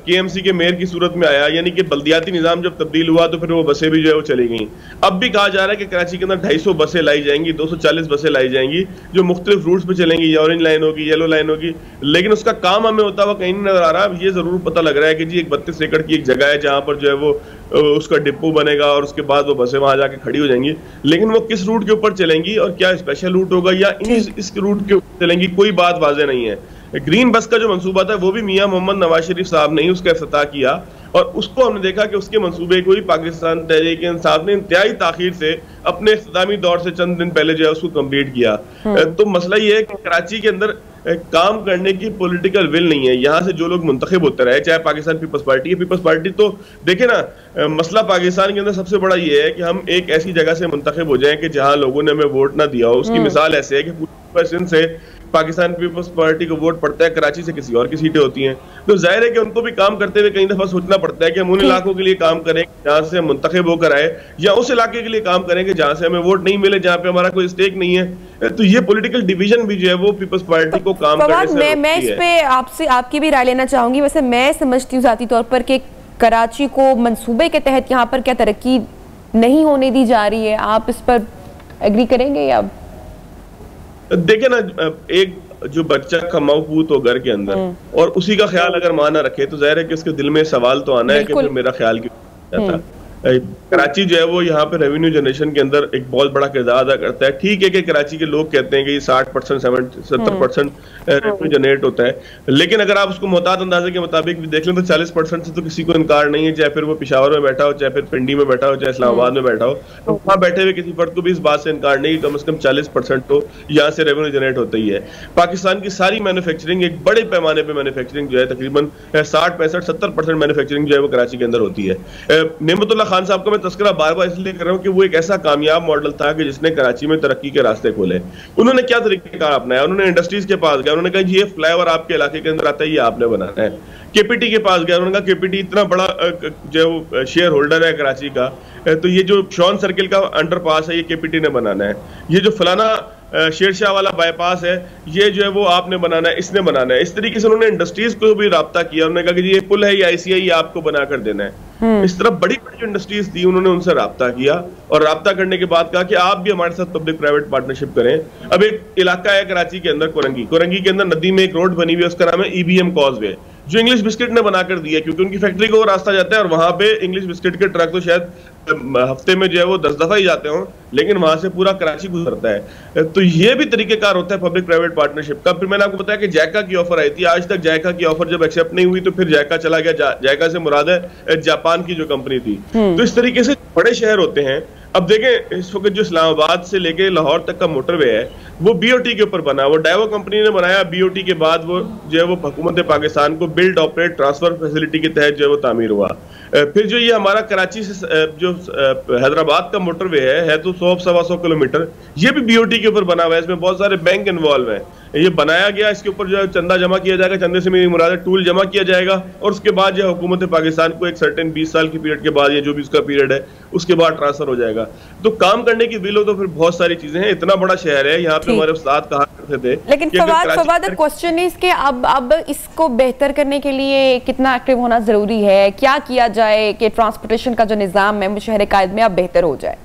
KMC के मेयर की सूरत में आया, यानी कि बल्दियाती निजाम जब तब्दील हुआ तो फिर वो बसें भी जो है वो चली गई। अब भी कहा जा रहा है कि कराची के अंदर 250 बसें लाई जाएंगी, 240 बसें लाई जाएंगी, जो मुख्तलिफ रूट्स पे चलेंगी, ऑरेंज लाइन होगी, येलो लाइन होगी, लेकिन उसका काम हमें होता हुआ कहीं नहीं नजर आ रहा। ये जरूर पता लग रहा है कि जी एक 32 एकड़ की एक जगह है जहां पर जो है वो उसका डिपो बनेगा और उसके बाद वो बसें वहां जाके खड़ी हो जाएंगी, लेकिन वो किस रूट के ऊपर चलेंगी और क्या स्पेशल रूट होगा या इस रूट के ऊपर चलेंगी, कोई बात वाज़ेह नहीं है। ग्रीन बस का जो मंसूबा था वो भी मियां मोहम्मद नवाज शरीफ साहब ने ही उसका इफ्तिताह किया, और उसको हमने देखा कि उसके मंसूबे को ही पाकिस्तान तहरीक इंसाफ ने इंतहाई ताखीर से अपने इख्तितामी दौर से चंद दिन पहले जो है उसको कंप्लीट किया। तो मसला ये है कि कराची के अंदर काम करने की पॉलिटिकल विल नहीं है। यहाँ से जो लोग मुंतखब होते रहे, चाहे पाकिस्तान पीपल्स पार्टी है, पीपल्स पार्टी तो देखे ना, मसला पाकिस्तान के अंदर सबसे बड़ा ये है कि हम एक ऐसी जगह से मुंतखब हो जाएं कि जहाँ लोगों ने हमें वोट ना दिया हो। उसकी मिसाल ऐसे है कि पूरे सिंध से पाकिस्तान पीपल्स पार्टी को वोट पड़ता है, कराची से किसी और की सीटें होती हैं, तो जाहिर है कि उनको भी काम करते हुए कई दफा सोचना पड़ता है कि हम उन इलाकों के लिए काम करें जहां से हम मुंतखब होकर आए, या उस इलाके के लिए काम करेंगे जहां से हमें वोट नहीं मिले, जहां पे हमारा कोई स्टेक नहीं है। तो ये पॉलिटिकल डिवीजन भी जो है वो पीपल्स पार्टी को काम करने से मैं इस पे आपसे आपकी भी राय लेना चाहूंगी। वैसे मैं समझती हूँ जाती तौर पर कि कराची को मंसूबे के तहत यहाँ पर क्या तरक्की नहीं होने दी जा रही है, आप इस पर एग्री करेंगे या? देखिए ना, एक जो बच्चा कमाऊ पूत हो घर के अंदर और उसी का ख्याल अगर मां ना रखे तो जाहिर है कि उसके दिल में सवाल तो आना है कि फिर मेरा ख्याल क्यों जाता। कराची जो है वो यहाँ पे रेवेन्यू जनरेशन के अंदर एक बहुत बड़ा किरदार अदा करता है। ठीक है कि कराची के लोग कहते हैं कि 60% 70% रेवेन्यू जनरेट होता है, लेकिन अगर आप उसको मोहतात अंदाजे के मुताबिक भी देख लें तो 40% से तो किसी को इनकार नहीं है, चाहे फिर वो पिशावर में बैठा हो, चाहे फिर पिंडी में बैठा हो, चाहे इस्लामाबाद में बैठा हो, तो वहाँ बैठे हुए किसी फर्द को भी इस बात से इनकार नहीं कि कम से कम 40% तो यहाँ से रेवेन्यू जनरेट होता ही है। पाकिस्तान की सारी मैन्युफैक्चरिंग, एक बड़े पैमाने पर मैन्युफैक्चरिंग जो है तकरीबन 60-65-70% मैन्युफैक्चरिंग जो है वो कराची के अंदर होती है। नेमतुल्लाह खान साहब का मैं तस्करा बार बार इसलिए कर रहा हूँ कि वो एक ऐसा कामयाब मॉडल था कि जिसने कराची में तरक्की के रास्ते खोले। उन्होंने क्या तरीकेकार अपनाया, उन्होंने इंडस्ट्रीज के पास गया, उन्होंने कहा ये फ्लाईओवर आपके इलाके के अंदर आता है, ये आपने बनाना है। केपीटी के पास गया, उन्होंने कहा केपीटी इतना बड़ा जो शेयर होल्डर है कराची का, तो ये जो शॉन सर्किल का अंडरपास है ये केपीटी ने बनाना है, ये जो फलाना शेरशाह वाला बाईपास है ये जो है वो आपने बनाना है, इसने बनाना है। इस तरीके से उन्होंने इंडस्ट्रीज को भी राब्ता किया, उन्होंने कहा कि ये पुल है, ये आईसीआई, ये आपको बना कर देना है। इस तरह बड़ी बड़ी जो इंडस्ट्रीज थी उन्होंने उनसे राब्ता किया और राब्ता करने के बाद कहा कि आप भी हमारे साथ पब्लिक प्राइवेट पार्टनरशिप करें। अब एक इलाका है कराची के अंदर कोरंगी के अंदर नदी में एक रोड बनी हुई है, उसका नाम है ईबीएम कॉजवे, जो इंग्लिश बिस्किट ने बनाकर दिया, क्योंकि उनकी फैक्ट्री को वो रास्ता जाता है और वहां पे इंग्लिश बिस्किट के ट्रक तो शायद हफ्ते में जो है वो 10 दफा ही जाते हो, लेकिन वहां से पूरा कराची गुजरता है। तो ये भी तरीकेकार होता है पब्लिक प्राइवेट पार्टनरशिप का। फिर मैंने आपको बताया कि जायका की ऑफर आई थी, आज तक जायका की ऑफर जब एक्सेप्ट नहीं हुई तो फिर जायका चला गया। जायका से मुराद है जापान की जो कंपनी थी। तो इस तरीके से बड़े शहर होते हैं। अब देखें इस वक्त जो इस्लामाबाद से लेके लाहौर तक का मोटरवे है वो बीओटी के ऊपर बना, वो डाइवो कंपनी ने बनाया। बीओटी के बाद वो जो है वो हुकूमत पाकिस्तान को बिल्ड ऑपरेट ट्रांसफर फैसिलिटी के तहत जो है वो तामीर हुआ। फिर जो ये हमारा कराची से जो हैदराबाद का मोटरवे है तो 100-125 किलोमीटर, ये भी बीओटी के ऊपर बना हुआ है। इसमें बहुत सारे बैंक इन्वॉल्व हैं। ये बनाया गया, इसके ऊपर जो है चंदा जमा किया जाएगा, चंदे से मेरी मुराद है टूल जमा किया जाएगा और उसके बाद जो हुकूमत पाकिस्तान को एक सर्टेन 20 साल की पीरियड के बाद, ये जो भी उसका पीरियड है उसके बाद ट्रांसफर हो जाएगा। तो काम करने की विल हो तो फिर बहुत सारी चीजें हैं। इतना बड़ा शहर है, यहाँ पे हमारे उस्ताद कहा करते थे। लेकिन फवाद क्वेश्चन इज कि अब इसको बेहतर करने के लिए कितना एक्टिव होना जरूरी है, क्या किया जाए कि ट्रांसपोर्टेशन का जो निजाम है वो शहर कायद में अब बेहतर हो जाए?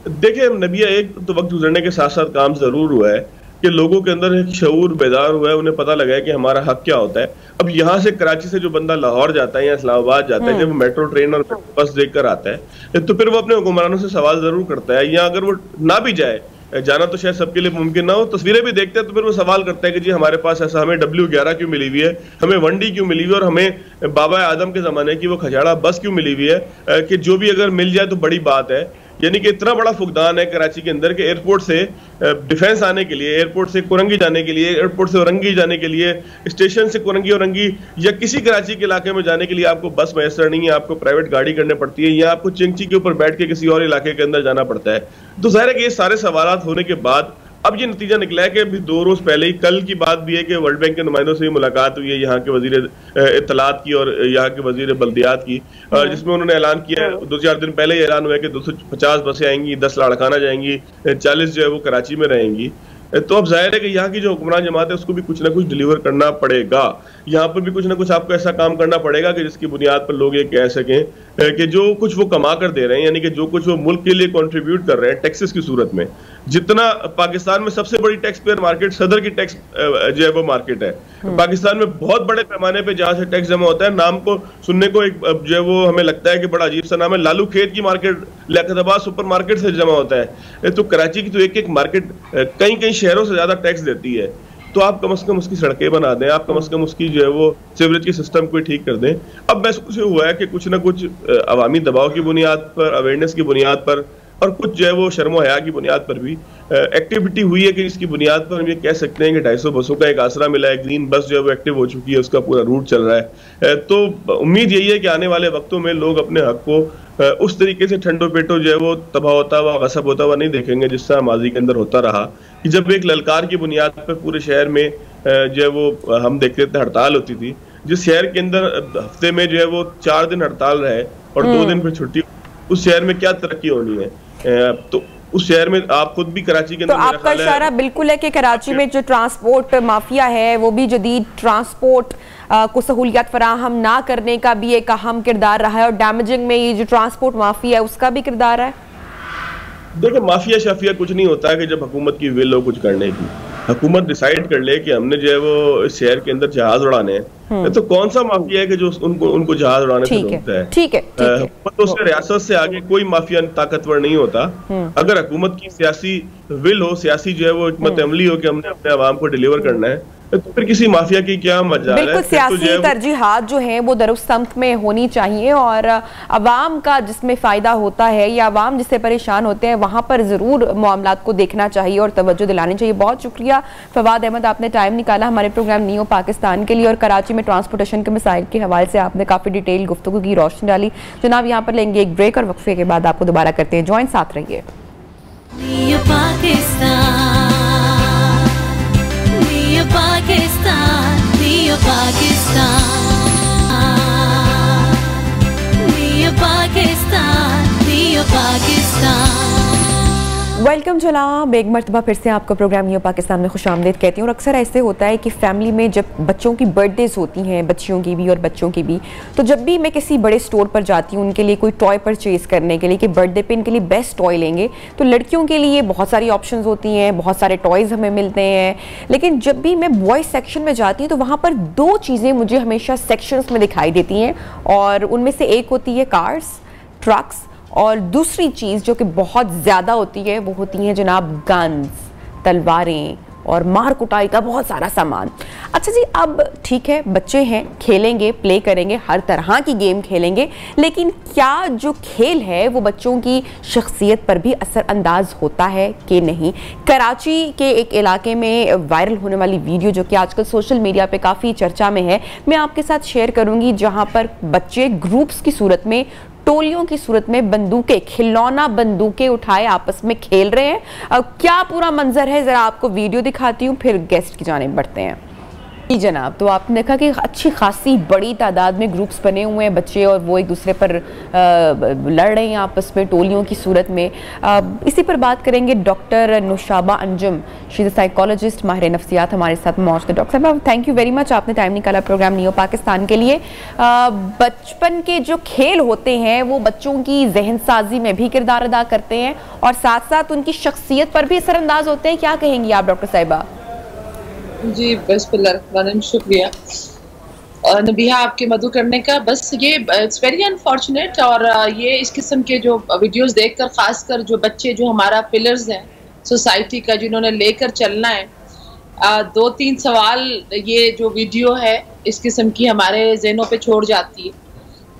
देखिए नबिया, एक तो वक्त गुजरने के साथ साथ काम जरूर हुआ है कि लोगों के अंदर एक शऊर बेदार हुआ है, उन्हें पता लगा है कि हमारा हक क्या होता है। अब यहाँ से कराची से जो बंदा लाहौर जाता है या इस्लामाबाद जाता है, जब वो मेट्रो ट्रेन और बस देखकर आता है तो फिर वो अपने हुक्मरानों से सवाल जरूर करता है, या अगर वो ना भी जाए, जाना तो शायद सबके लिए मुमकिन ना हो, तस्वीरें भी देखते हैं तो फिर वो सवाल करता है कि जी हमारे पास ऐसा, हमें W11 क्यों मिली हुई है, हमें 1D क्यों मिली हुई है और हमें बाबा आदम के जमाने की वो खजाड़ा बस क्यों मिली हुई है कि जो भी अगर मिल जाए तो बड़ी बात है। यानी कि इतना बड़ा फुकदान है कराची के अंदर कि एयरपोर्ट से डिफेंस आने के लिए, एयरपोर्ट से कोरंगी जाने के लिए, एयरपोर्ट से औरंगी जाने के लिए, स्टेशन से कोरंगी औरंगी या किसी कराची के इलाके में जाने के लिए आपको बस मैसर नहीं है, आपको प्राइवेट गाड़ी करनी पड़ती है या आपको चिंची के ऊपर बैठ के किसी और इलाके के अंदर जाना पड़ता है। तो जाहिर है कि ये सारे सवालात होने के बाद अब ये नतीजा निकला है कि अभी 2 रोज पहले ही, कल की बात भी है कि वर्ल्ड बैंक के नुमाइंदों से मुलाकात हुई है यहाँ के वजीर इत्तलात की और यहाँ के वजीर बल्दियात की, जिसमें उन्होंने ऐलान किया है, 2-4 दिन पहले ही ऐलान हुआ है कि 250 बसें आएंगी, 10 लाड़काना जाएंगी, 40 जो है वो कराची में रहेंगी। तो अब जाहिर है कि यहाँ की जो हुक्मरान जमात है उसको भी कुछ ना कुछ डिलीवर करना पड़ेगा। यहाँ पर भी कुछ ना कुछ आपको ऐसा काम करना पड़ेगा कि जिसकी बुनियाद पर लोग ये कह सकें कि जो कुछ वो कमा कर दे रहे हैं, यानी कि जो कुछ वो मुल्क के लिए कंट्रीब्यूट कर रहे हैं टैक्सेस की सूरत में, जितना पाकिस्तान में सबसे बड़ी टैक्स पेयर मार्केट सदर की टैक्स जो है वो मार्केट है। पाकिस्तान में बहुत बड़े पैमाने पे जहाँ से टैक्स जमा होता है, नाम को सुनने को एक जो है वो हमें लगता है कि बड़ा अजीब सा नाम है, लालू खेत की मार्केट लियाकताबाद सुपर मार्केट से जमा होता है। तो कराची की तो एक मार्केट कई शहरों से ज्यादा टैक्स देती है। तो आप कम से कम उसकी सड़कें बना दें, आप कम से कम उसकी जो है वो सीवरेज के सिस्टम को ठीक कर दें। अब महसूस हुआ है कि कुछ ना कुछ अवामी दबाव की बुनियाद पर, अवेयरनेस की बुनियाद पर और कुछ जो है वो शर्म हया की बुनियाद पर भी एक्टिविटी हुई है कि इसकी बुनियाद पर हम ये कह सकते हैं कि 250 बसों का एक आसरा मिला है, ग्रीन बस जो है वो एक्टिव हो चुकी है, उसका पूरा रूट चल रहा है। तो उम्मीद यही है कि आने वाले वक्तों में लोग अपने हक को उस तरीके से ठंडो पेटो जो है वो तबाह होता हुआ, गसब होता हुआ नहीं देखेंगे जिस तरह माजी के अंदर होता रहा, कि जब एक ललकार की बुनियाद पर पूरे शहर में जो है वो हम देखते थे हड़ताल होती थी, जिस शहर के अंदर हफ्ते में जो है वो 4 दिन हड़ताल रहे और 2 दिन फिर छुट्टी, उस शहर में क्या तरक्की होनी है? तो उस शहर में आप खुद भी कराची के अंदर, तो आपका इशारा बिल्कुल है कि कराची में जो ट्रांसपोर्ट माफिया है वो भी जदीद ट्रांसपोर्ट को सहूलियत फराहम ना करने का भी एक अहम किरदार रहा है, और डैमेजिंग में ये जो ट्रांसपोर्ट माफिया है उसका भी किरदार है। देखिए, माफिया शाफिया कुछ नहीं होता है कि जब हुकूमत की विल हो कुछ करने की, हुकूमत डिसाइड कर ले कि हमने जो है वो इस शहर के अंदर जहाज उड़ाने हैं, तो कौन सा माफिया है कि जो उनको जहाज उड़ाने से रोकता है? ठीक है। हुकूमत तो उससे रियासत से आगे कोई माफिया ताकतवर नहीं होता। अगर हुकूमत की सियासी विल हो, सियासी जो है वो हिकमत अमली हो कि हमने अपने आवाम को डिलीवर करना है, तो फिर किसी माफिया की क्या मजाल है? बिल्कुल, सियासी तरजीहात जो हैं वो दरुस्त में होनी चाहिए, और अवाम का जिसमें फ़ायदा होता है या अवाम जिससे परेशान होते हैं वहाँ पर ज़रूर मामलात को देखना चाहिए और तवज्जो दिलानी चाहिए। बहुत शुक्रिया फवाद अहमद, आपने टाइम निकाला हमारे प्रोग्राम नियो पाकिस्तान के लिए, और कराची में ट्रांसपोर्टेशन के मसाइल के हवाले से आपने काफ़ी डिटेल गुफ्तगू की, रोशनी डाली। जनाब, यहाँ पर लेंगे एक ब्रेक और वक्फे के बाद आपको दोबारा करते हैं ज्वाइन, साथ रहिए। वेलकम जनाब, एक मरतबा फिर से आपका प्रोग्राम नियो पाकिस्तान में खुशामदीद कहती हूँ। और अक्सर ऐसे होता है कि फैमिली में जब बच्चों की बर्थडेज होती हैं, बच्चियों की भी और बच्चों की भी, तो जब भी मैं किसी बड़े स्टोर पर जाती हूँ उनके लिए कोई टॉय परचेज़ करने के लिए कि बर्थडे पे इनके लिए बेस्ट टॉय लेंगे, तो लड़कियों के लिए बहुत सारी ऑप्शंस होती हैं, बहुत सारे टॉयज़ हमें मिलते हैं। लेकिन जब भी मैं बॉयज़ सेक्शन में जाती हूँ तो वहाँ पर 2 चीज़ें मुझे हमेशा सेक्शंस में दिखाई देती हैं, और उनमें से एक होती है कार्स, ट्रक्स, और दूसरी चीज़ जो कि बहुत ज़्यादा होती है वो होती हैं जनाब गन्स, तलवारें और मार कुटाई का बहुत सारा सामान। अच्छा जी, अब ठीक है, बच्चे हैं, खेलेंगे, प्ले करेंगे, हर तरह की गेम खेलेंगे, लेकिन क्या जो खेल है वो बच्चों की शख्सियत पर भी असर अंदाज होता है कि नहीं? कराची के एक इलाके में वायरल होने वाली वीडियो जो कि आजकल सोशल मीडिया पे काफ़ी चर्चा में है, मैं आपके साथ शेयर करूँगी, जहाँ पर बच्चे ग्रुप्स की सूरत में, टोलियों की सूरत में बंदूकें, खिलौना बंदूकें उठाए आपस में खेल रहे हैं। अब क्या पूरा मंजर है, जरा आपको वीडियो दिखाती हूँ, फिर गेस्ट की जानिब बढ़ते हैं। जी जनाब, तो आपने देखा कि अच्छी खासी बड़ी तादाद में ग्रुप्स बने हुए हैं बच्चे, और वो एक दूसरे पर लड़ रहे हैं आपस में टोलियों की सूरत में। इसी पर बात करेंगे। Doctor Nushaba Anjum, she is psychologist, माहिर नफ्सियात, हमारे साथ मौजूद है। डॉक्टर साहब, थैंक यू वेरी मच, आपने टाइम निकाला प्रोग्राम नियो पाकिस्तान के लिए। बचपन के जो खेल होते हैं वो बच्चों की जहन साजी में भी किरदार अदा करते हैं और साथ साथ उनकी शख्सियत पर भी असरअंदाज होते हैं। क्या कहेंगी आप डॉक्टर साहिबा? जी बिस्मिल्लाह, शुक्रिया नबिहा आपके मदु करने का। बस ये इट्स वेरी अनफॉर्चुनेट, और ये इस किस्म के जो वीडियोस देखकर, खासकर जो बच्चे जो हमारा पिलर्स हैं सोसाइटी का, जिन्होंने लेकर चलना है, 2-3 सवाल ये जो वीडियो है इस किस्म की हमारे जहनों पे छोड़ जाती है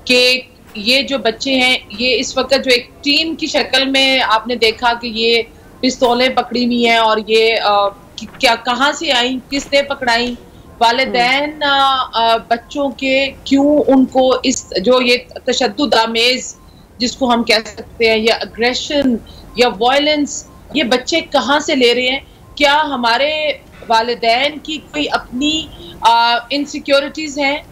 कि ये जो बच्चे हैं, ये इस वक्त जो एक टीम की शक्ल में आपने देखा कि ये पिस्तौलें पकड़ी हुई हैं, और ये क्या कहाँ से आई, किसने पकड़ाई, वालिदैन बच्चों के क्यों उनको इस जो ये तशद्दुद आमेज जिसको हम कह सकते हैं, या अग्रेशन या वायलेंस, ये बच्चे कहाँ से ले रहे हैं? क्या हमारे वालिदैन की कोई अपनी इनसिक्योरिटीज हैं?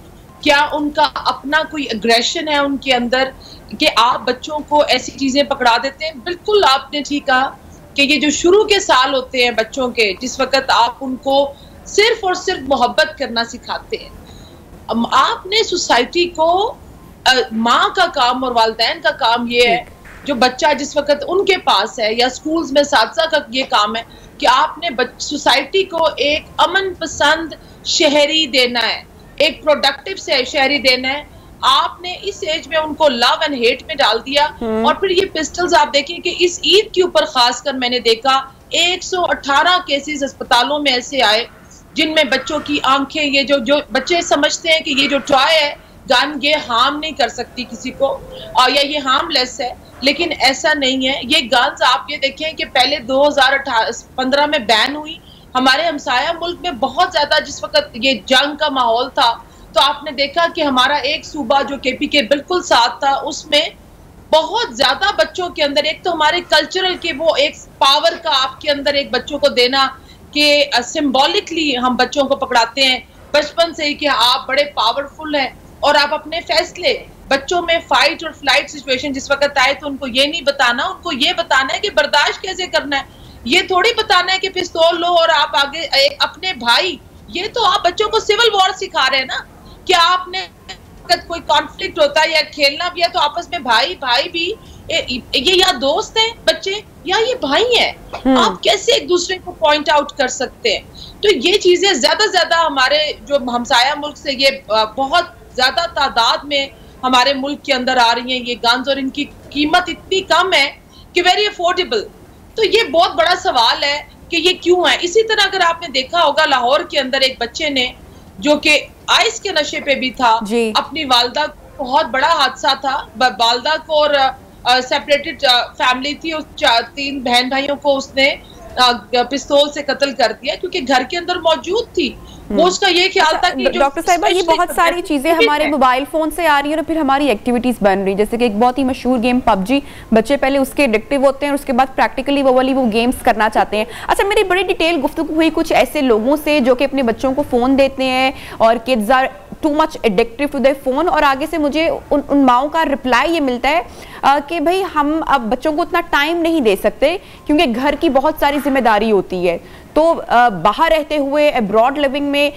क्या उनका अपना कोई अग्रेशन है उनके अंदर कि आप बच्चों को ऐसी चीजें पकड़ा देते हैं? बिल्कुल आपने ठीक कहा कि ये जो शुरू के साल होते हैं बच्चों के, जिस वक्त आप उनको सिर्फ और सिर्फ मोहब्बत करना सिखाते हैं, आपने सोसाइटी को, माँ का काम और वालिदैन का काम ये है, जो बच्चा जिस वक्त उनके पास है या स्कूल्स में साथ का ये काम है कि आपने सोसाइटी को एक अमन पसंद शहरी देना है, एक प्रोडक्टिव से शहरी देना है। आपने इस एज में उनको लव एंड हेट में डाल दिया। और फिर ये पिस्टल्स आप देखिए कि इस ईद के ऊपर खासकर मैंने देखा 118 केसेस अस्पतालों में ऐसे आए जिनमें बच्चों की आंखें, ये जो बच्चे समझते हैं कि ये जो टॉय है गन, ये हार्म नहीं कर सकती किसी को और या ये हार्मलेस है, लेकिन ऐसा नहीं है। ये गन्स आप ये देखें कि पहले 2015 में बैन हुई, हमारे हमसाया मुल्क में बहुत ज्यादा जिस वक्त ये जंग का माहौल था, तो आपने देखा कि हमारा एक सूबा जो केपी के बिल्कुल साथ था, उसमें बहुत ज्यादा बच्चों के अंदर, एक तो हमारे कल्चरल के वो एक पावर का आपके अंदर एक बच्चों को देना कि सिंबॉलिकली हम बच्चों को पकड़ाते हैं बचपन से ही कि आप बड़े पावरफुल हैं और आप अपने फैसले, बच्चों में फाइट और फ्लाइट सिचुएशन जिस वक्त आए तो उनको ये नहीं बताना, उनको ये बताना है कि बर्दाश्त कैसे करना है। ये थोड़ी बताना है कि पिस्तौल लो और आप आगे अपने भाई, ये तो आप बच्चों को सिविल वॉर सिखा रहे हैं ना कि आपने कोई कॉन्फ्लिक्ट होता है या खेलना भी है तो आपस में भाई भी ये या दोस्त हैं बच्चे या ये भाई हैं, आप कैसे एक दूसरे को पॉइंट आउट कर सकते हैं। तो ये चीजें ज्यादा हमारे जो हमसाया मुल्क से ये बहुत ज्यादा तादाद में हमारे मुल्क के अंदर आ रही हैं ये गन्स, और इनकी कीमत इतनी कम है कि वेरी अफोर्डेबल। तो ये बहुत बड़ा सवाल है कि ये क्यों है। इसी तरह अगर आपने देखा होगा लाहौर के अंदर एक बच्चे ने जो कि आइस के नशे पे भी था, अपनी वालदा, बहुत बड़ा हादसा था, वालदा को और सेपरेटेड फैमिली थी, उस 3 बहन भाइयों को उसने पिस्तौल से कत्ल कर दिया क्योंकि घर के अंदर मौजूद थी। वो उसका ये ख्याल था कि डॉक्टर साहिबा ये बहुत सारी चीजें हमारे मोबाइल फोन से आ रही है और फिर हमारी एक्टिविटीज बन रही है, जैसे कि एक बहुत ही मशहूर गेम पबजी, बच्चे पहले उसके एडिक्टिव होते हैं और उसके बाद प्रैक्टिकली वो गेम्स करना चाहते हैं। अच्छा, मेरी बड़ी डिटेल गुफ्तगू हुई कुछ ऐसे लोगों से जो कि अपने बच्चों को फोन देते हैं और kids are too much addictive to the phone, और आगे से मुझे उन माओं का रिप्लाई ये मिलता है कि भाई हम अब बच्चों को उतना टाइम नहीं दे सकते क्योंकि घर की बहुत सारी जिम्मेदारी होती है। तो बाहर रहते हुए अब्रॉड लिविंग में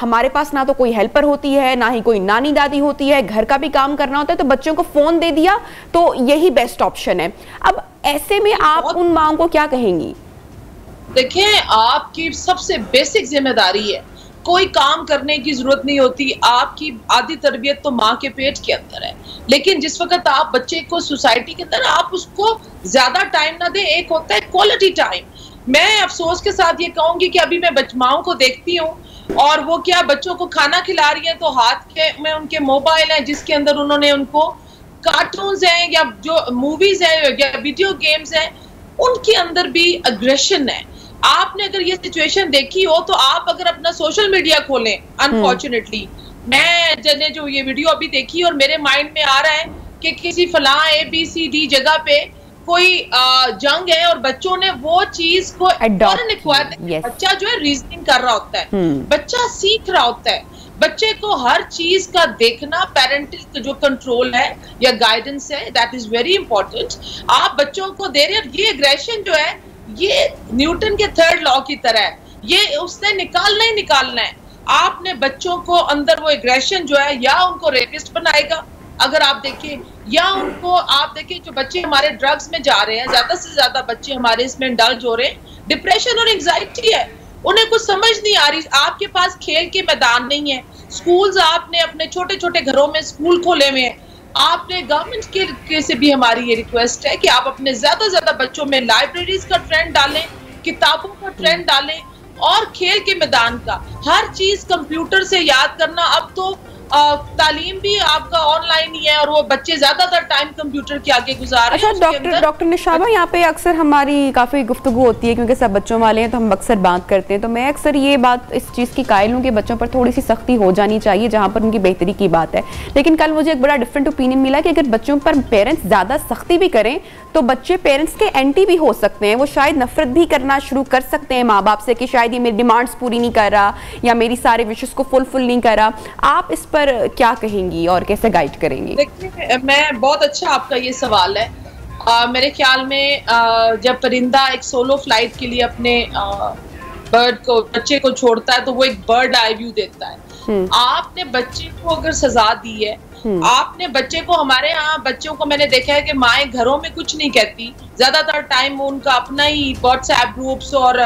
हमारे पास ना तो कोई हेल्पर होती है, ना ही कोई नानी दादी होती है, घर का भी काम करना होता है, तो बच्चों को फोन दे दिया तो यही बेस्ट ऑप्शन है। अब ऐसे में आप उन माओं को क्या कहेंगी? देखिए, आपकी सबसे बेसिक जिम्मेदारी है, कोई काम करने की जरूरत नहीं होती, आपकी आधी तरबियत तो माँ के पेट के अंदर है। लेकिन जिस वक्त आप बच्चे को सोसाइटी के अंदर आप उसको ज्यादा टाइम ना दे, एक होता है क्वालिटी टाइम। मैं अफसोस के साथ ये कहूंगी कि अभी मैं माओं को देखती हूँ और वो क्या बच्चों को खाना खिला रही है तो हाथ के में उनके मोबाइल है जिसके अंदर उन्होंने उनको कार्टून्स हैं या जो मूवीज हैं या वीडियो गेम्स हैं, उनके अंदर भी अग्रेशन है। आपने अगर ये सिचुएशन देखी हो तो आप अगर अपना सोशल मीडिया खोलें, अनफॉर्चुनेटली मैंने जो ये वीडियो अभी देखी और मेरे माइंड में आ रहा है कि किसी फलां ABCD जगह पे कोई जंग है और बच्चों ने वो चीज को बच्चा जो है रीजनिंग कर रहा होता है, बच्चा सीख रहा होता है, बच्चे को हर चीज का देखना, पेरेंटल जो कंट्रोल है या गाइडेंस है, दैट इज वेरी इंपॉर्टेंट। आप बच्चों को दे रहे हैं। ये एग्रेशन जो है ये न्यूटन के 3rd लॉ की तरह है, ये उसने निकालना ही निकालना है। आपने बच्चों को अंदर वो एग्रेशन जो है या उनको रेपिस्ट बनाएगा अगर आप देखें, या उनको आप देखें जो बच्चे हमारे ड्रग्स में जा रहे हैं, ज्यादा से ज्यादा बच्चे हमारे इसमें इंडल्ज हो रहे हैं, डिप्रेशन और एंजाइटी है, उन्हें कुछ समझ नहीं आ रही। आपके पास खेल के मैदान नहीं है, स्कूल्स आपने अपने छोटे छोटे घरों में स्कूल खोले हुए हैं। आपने गवर्नमेंट के से भी हमारी ये रिक्वेस्ट है कि आप अपने ज्यादा बच्चों में लाइब्रेरीज का ट्रेंड डालें, किताबों का ट्रेंड डालें और खेल के मैदान का। हर चीज कंप्यूटर से याद करना, अब तो तालीम भी आपका ऑनलाइन ही है और वो बच्चे ज्यादातर टाइम कंप्यूटर के आगे गुजार रहे हैं। अच्छा, डॉक्टर निशाबा, यहाँ पे अक्सर हमारी काफी गुफ्तगू होती है क्योंकि सब बच्चों वाले हैं तो हम अक्सर बात करते हैं, तो मैं अक्सर ये बात इस चीज की कायल हूँ कि बच्चों पर थोड़ी सी सख्ती हो जानी चाहिए जहाँ पर उनकी बेहतरी की बात है। लेकिन कल मुझे एक बड़ा डिफरेंट ओपिनियन मिला कि अगर बच्चों पर पेरेंट्स ज्यादा सख्ती भी करें तो बच्चे पेरेंट्स के एंटी भी हो सकते हैं, वो शायद नफरत भी करना शुरू कर सकते हैं माँ बाप से कि शायद ये मेरी डिमांड्स पूरी नहीं कर रहा या मेरी सारे विशेष को फुलफिल नहीं कर रहा। आप इस पर क्या कहेंगी और कैसे गाइड करेंगी? देखिए, मैं बहुत अच्छा आपका ये सवाल है। मेरे ख्याल में जब परिंदा एक सोलो फ्लाइट के लिए अपने बच्चे को छोड़ता है तो वो एक बर्ड आई व्यू देता है। आपने बच्चे को अगर सजा दी है, आपने बच्चे को, हमारे यहाँ बच्चों को मैंने देखा है कि माएँ घरों में कुछ नहीं कहती, ज्यादातर टाइम वो उनका अपना ही व्हाट्सएप ग्रुप्स और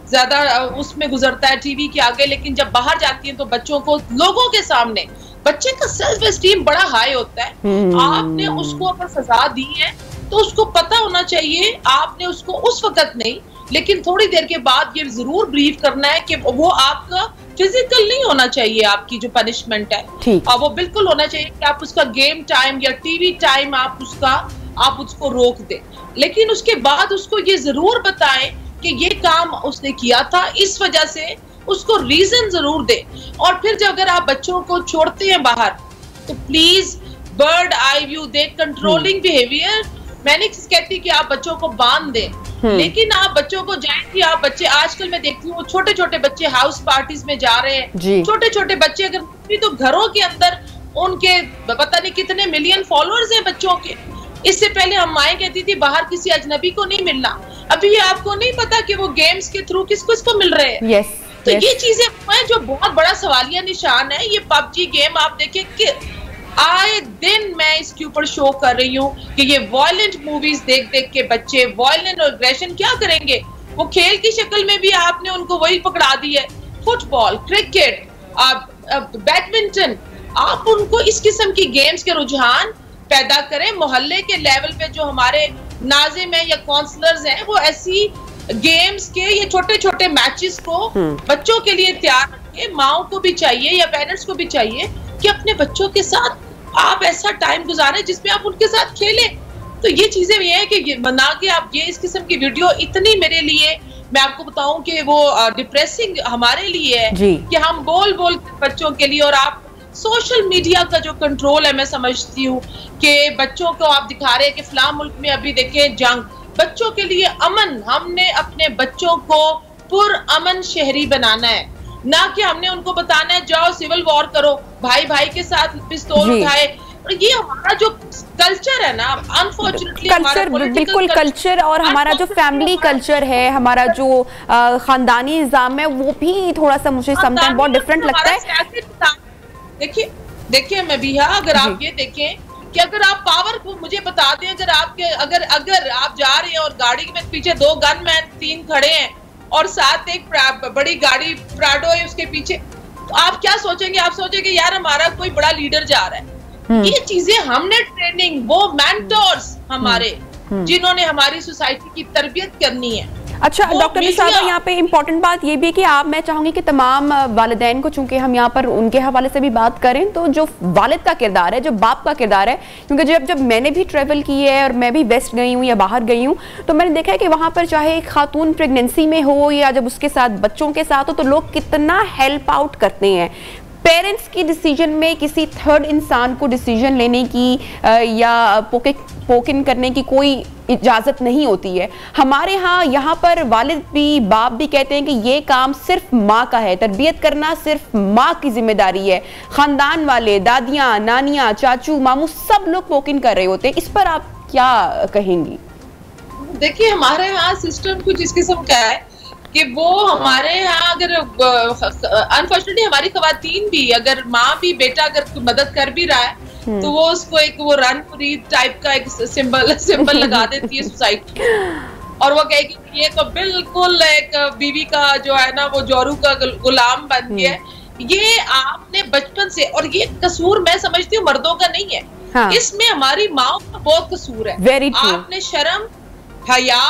ज्यादा उसमें गुजरता है टीवी के आगे। लेकिन जब बाहर जाती है तो बच्चों को लोगों के सामने, बच्चे का सेल्फ एस्टीम बड़ा हाई होता है। आपने उसको अगर सजा दी है तो उसको पता होना चाहिए, आपने उसको उस वक्त नहीं, लेकिन थोड़ी देर के बाद ये जरूर ब्रीफ करना है कि वो आपका फिजिकल नहीं होना चाहिए, आपकी जो पनिशमेंट है और वो बिल्कुल होना चाहिए कि आप उसका गेम टाइम या टीवी टाइम आप उसको रोक दें, लेकिन उसके बाद उसको ये जरूर बताएं कि ये काम उसने किया था, इस वजह से उसको रीजन जरूर दे। और फिर जब अगर आप बच्चों को छोड़ते हैं बाहर तो please bird eye view they, controlling behaviour. मैं नहीं कहती कि आप बच्चों को बांध दें, लेकिन आप बच्चों को जाएंगे, आप बच्चे आजकल मैं देखती हूँ छोटे छोटे बच्चे हाउस पार्टीज में जा रहे हैं, छोटे छोटे बच्चे अगर तो घरों के अंदर उनके पता नहीं कितने मिलियन फॉलोअर्स हैं बच्चों के। इससे पहले हम माएँ कहती थी बाहर किसी अजनबी को नहीं मिलना, अभी आपको नहीं पता कि वो गेम्स के थ्रू किसको मिल रहे हैं। तो ये चीजें हैं जो बहुत बड़ा सवालिया निशान है। ये पबजी गेम आप देखें कि आए दिन मैं इसके ऊपर शो कर रही हूँ कि ये वायलेंट मूवीज देख देख के बच्चे वायलेंट और एग्रेशन क्या करेंगे, वो खेल की शक्ल में भी आपने उनको वही पकड़ा दी है, फुटबॉल, क्रिकेट, बैडमिंटन। आप उनको इस किस्म की गेम्स के रुझान पैदा करें। मोहल्ले के लेवल पे जो हमारे नाजिम है या काउंसलर्स हैं वो ऐसी गेम्स के ये छोटे छोटे मैचेस को बच्चों के लिए तैयार रखें। माओ को भी चाहिए या पेरेंट्स को भी चाहिए कि अपने बच्चों के साथ आप ऐसा टाइम गुजारें जिसमें आप उनके साथ खेलें। तो ये चीजें ये है कि ना कि आप ये इस किस्म की वीडियो इतनी मेरे लिए मैं आपको बताऊं कि वो डिप्रेसिंग हमारे लिए है कि हम बोल बच्चों के लिए। और आप सोशल मीडिया का जो कंट्रोल है मैं समझती हूँ कि बच्चों को आप दिखा रहे हैं कि फलां मुल्क में अभी देखें जंग, बच्चों के लिए अमन, हमने अपने बच्चों को पुरअमन शहरी बनाना है, ना कि हमने उनको बताना है जाओ सिविल वॉर करो, भाई भाई के साथ पिस्तौल उठाए। और ये हमारा जो कल्चर है ना, अनफॉर्चुनेटली कल्चर, बिल्कुल कल्चर, और हमारा जो फैमिली कल्चर है, हमारा जो खानदानी निजाम है, वो भी थोड़ा सा मुझे समटाइम बहुत डिफरेंट लगता है। देखिए मैं भी अगर आप ये देखें कि अगर आप पावर को मुझे बता दें, अगर आप जा रहे हैं और गाड़ी में पीछे 2 गनमैन 3 खड़े हैं और साथ एक बड़ी गाड़ी प्राडो है उसके पीछे, तो आप क्या सोचेंगे? आप सोचेंगे यार हमारा कोई बड़ा लीडर जा रहा है। ये चीजें हमने ट्रेनिंग, वो मेंटर्स हमारे जिन्होंने हमारी सोसाइटी की तरबियत करनी है। अच्छा डॉक्टर निशादा, यहाँ पे इम्पोर्टेंट बात ये भी है कि मैं चाहूंगी कि तमाम वालिदैन को, चूंकि हम यहाँ पर उनके हवाले से भी बात करें, तो जो वालिद का किरदार है, जो बाप का किरदार है, क्योंकि जब मैंने भी ट्रैवल की है और मैं भी वेस्ट गई हूँ या बाहर गई हूँ, तो मैंने देखा है कि वहाँ पर चाहे एक खातून प्रेगनेंसी में हो या जब उसके साथ बच्चों के साथ हो, तो लोग कितना हेल्प आउट करते हैं। पेरेंट्स की डिसीजन में किसी थर्ड इंसान को डिसीजन लेने की या पोकिन करने की कोई इजाज़त नहीं होती है। हमारे यहाँ पर वालिद भी, बाप भी कहते हैं कि ये काम सिर्फ माँ का है, तरबियत करना सिर्फ माँ की जिम्मेदारी है। ख़ानदान वाले, दादियाँ, नानियाँ, चाचू, मामू, सब लोग पोकिन कर रहे होते हैं। इस पर आप क्या कहेंगी? देखिए हमारे यहाँ सिस्टम कुछ इस किस्म का है कि वो हमारे यहाँ अगर अनफॉर्चुनेटली हमारी खवातीन भी, अगर माँ भी बेटा अगर मदद कर भी रहा है तो वो उसको एक वो रन मुरीद टाइप का एक सिंबल लगा देती है सोसाइटी, और वो कहेगी ये तो बिल्कुल एक बीवी का जो है ना वो जोरू का गुलाम बन गया है। ये आपने बचपन से, और ये कसूर मैं समझती हूँ मर्दों का नहीं है, इसमें हमारी माँ का बहुत कसूर है। आपने शर्म हया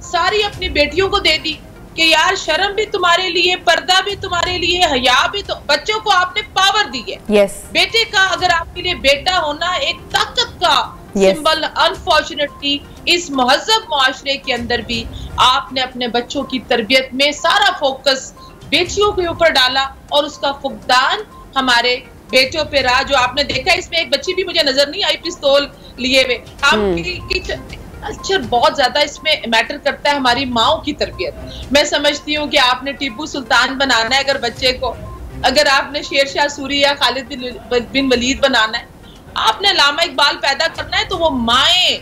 सारी अपनी बेटियों को दे दी कि यार शर्म भी तुम्हारे लिए, पर्दा भी तुम्हारे लिए, हया भी। तो बच्चों को आपने पावर दी है। बेटे का, अगर आपके लिए बेटा होना एक ताकत का सिंबल, अनफॉर्चुनेटली इस महज़ब मुआशरे के अंदर भी आपने अपने बच्चों की तरबियत में सारा फोकस बेटियों के ऊपर डाला और उसका फुकदान हमारे बेटों पे रहा। जो आपने देखा इसमें एक बच्ची भी मुझे नजर नहीं आई पिस्तौल लिए हुए। कल्चर बहुत ज्यादा इसमें मैटर करता है, हमारी माओ की तरबियत। मैं समझती हूँ कि आपने टीपू सुल्तान बनाना है अगर बच्चे को, अगर आपने शेरशाह सूरी या खालिद बिन वलीद बनाना है, आपने अल्लामा इकबाल पैदा करना है, तो वो माएँ,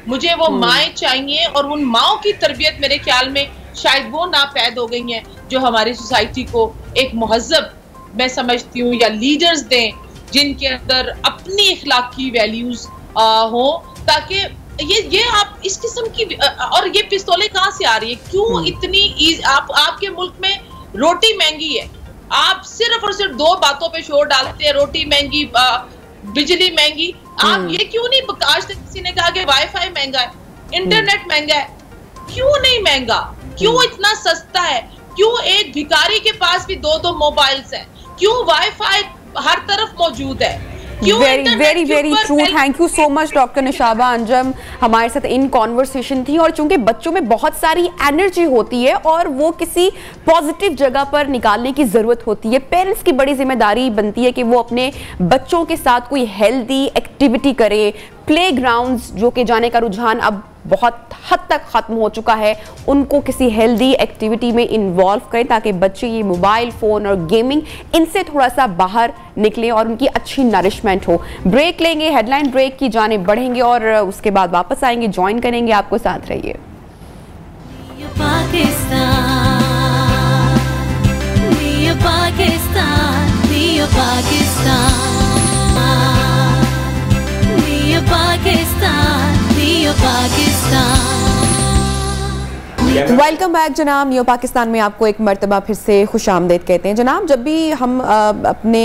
मुझे वो माएँ चाहिए। और उन माओ की तरबियत मेरे ख्याल में शायद वो नापैद हो गई हैं जो हमारी सोसाइटी को एक महज़ब मैं समझती हूँ या लीडर्स दें जिनके अंदर अपनी इखलाकी वैल्यूज हो, ताकि ये आप इस किस्म की। और ये पिस्तौलें कहाँ से आ रही है? क्यों इतनी आपके मुल्क में रोटी महंगी है, आप सिर्फ और सिर्फ 2 बातों पे शोर डालते हैं, रोटी महंगी, बिजली महंगी। आप ये क्यों नहीं, आज तक किसी ने कहा कि वाईफाई महंगा है, इंटरनेट महंगा है, क्यों नहीं महंगा? क्यों इतना सस्ता है, क्यों एक भिखारी के पास भी 2-2 मोबाइल्स हैं, क्यों वाईफाई हर तरफ मौजूद है, very very very true. Thank you so much doctor Nishaba Anjum हमारे साथ इन कॉन्वर्सेशन थी। और चूंकि बच्चों में बहुत सारी एनर्जी होती है और वो किसी पॉजिटिव जगह पर निकालने की जरूरत होती है, पेरेंट्स की बड़ी जिम्मेदारी बनती है कि वो अपने बच्चों के साथ कोई हेल्दी एक्टिविटी करे। प्लेग्राउंड्स जो कि जाने का रुझान अब बहुत हद तक खत्म हो चुका है, उनको किसी हेल्दी एक्टिविटी में इन्वॉल्व करें ताकि बच्चे ये मोबाइल फोन और गेमिंग इनसे थोड़ा सा बाहर निकलें और उनकी अच्छी नरिशमेंट हो। ब्रेक लेंगे, हेडलाइन ब्रेक की जाने बढ़ेंगे और उसके बाद वापस आएंगे, ज्वाइन करेंगे आपको, साथ रहिए। वेलकम बैक जनाब। न्यू पाकिस्तान में आपको एक मर्तबा फिर से खुश आमदेद कहते हैं। जनाब, जब भी हम अपने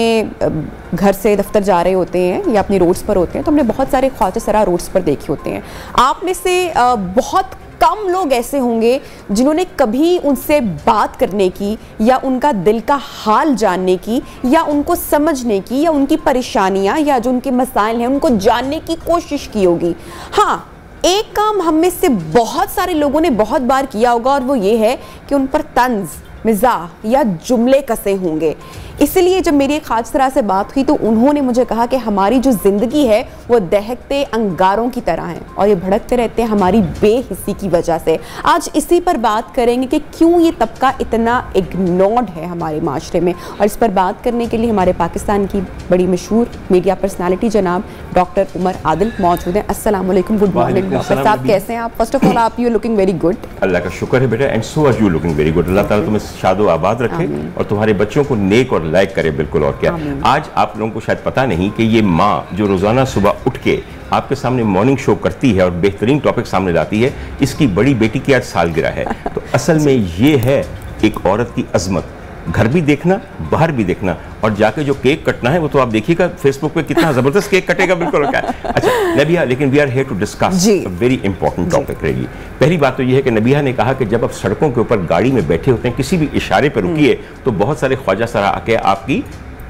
घर से दफ्तर जा रहे होते हैं या अपनी रोड्स पर होते हैं तो हमने बहुत सारे ख्वाजा सरा रोड्स पर देखे होते हैं। आप में से बहुत कम लोग ऐसे होंगे जिन्होंने कभी उनसे बात करने की या उनका दिल का हाल जानने की या उनको समझने की या उनकी परेशानियां या जो उनके मसाइल हैं उनको जानने की कोशिश की होगी। हाँ, एक काम हम में से बहुत सारे लोगों ने बहुत बार किया होगा और वो ये है कि उन पर तंज, मिजाह या जुमले कसे होंगे। इसलिए जब मेरी एक खासरा से बात हुई तो उन्होंने मुझे कहा कि हमारी जो ज़िंदगी है वो दहकते अंगारों की तरह है और ये भड़कते रहते हैं हमारी बेहिस्सी की वजह से। आज इसी पर बात करेंगे कि क्यों ये तबका इतना इग्नोर्ड है हमारे माशरे में। और इस पर बात करने के लिए हमारे पाकिस्तान की बड़ी मशहूर मीडिया पर्सनैलिटी जनाब डॉक्टर उमर आदिल मौजूद हैं। अस्सलाम वालेकुम, गुड मॉर्निंग डॉक्टर साहब, कैसे हैं आप? फर्स्ट ऑफ ऑल आप you looking very good. Allah का शुक्र है बेटा, and so are you looking very good. Allah ताला तुम्हें शादो आबाद रखे और तुम्हारे बच्चों को नेक और लायक करे। बिल्कुल, और क्या। आज आप लोगों को शायद पता नहीं कि ये माँ जो रोजाना सुबह उठ के आपके सामने मॉर्निंग शो करती है और बेहतरीन टॉपिक सामने लाती है, इसकी बड़ी बेटी की आज सालगिरह है। तो असल में ये है एक औरत की अजमत। घर भी देखना, बाहर भी देखना, और जाके जो केक कटना है वो तो आप देखिएगा फेसबुक पे कितना जबरदस्त केक कटेगा। बिल्कुल, क्या। अच्छा नबिया, लेकिन we are here to discuss a very important topic रहेगी। पहली बात तो ये है कि नबिया ने कहा कि जब आप सड़कों के ऊपर गाड़ी में बैठे होते हैं, किसी भी इशारे पर रुकिए तो बहुत सारे ख्वाजा सरा आके आपकी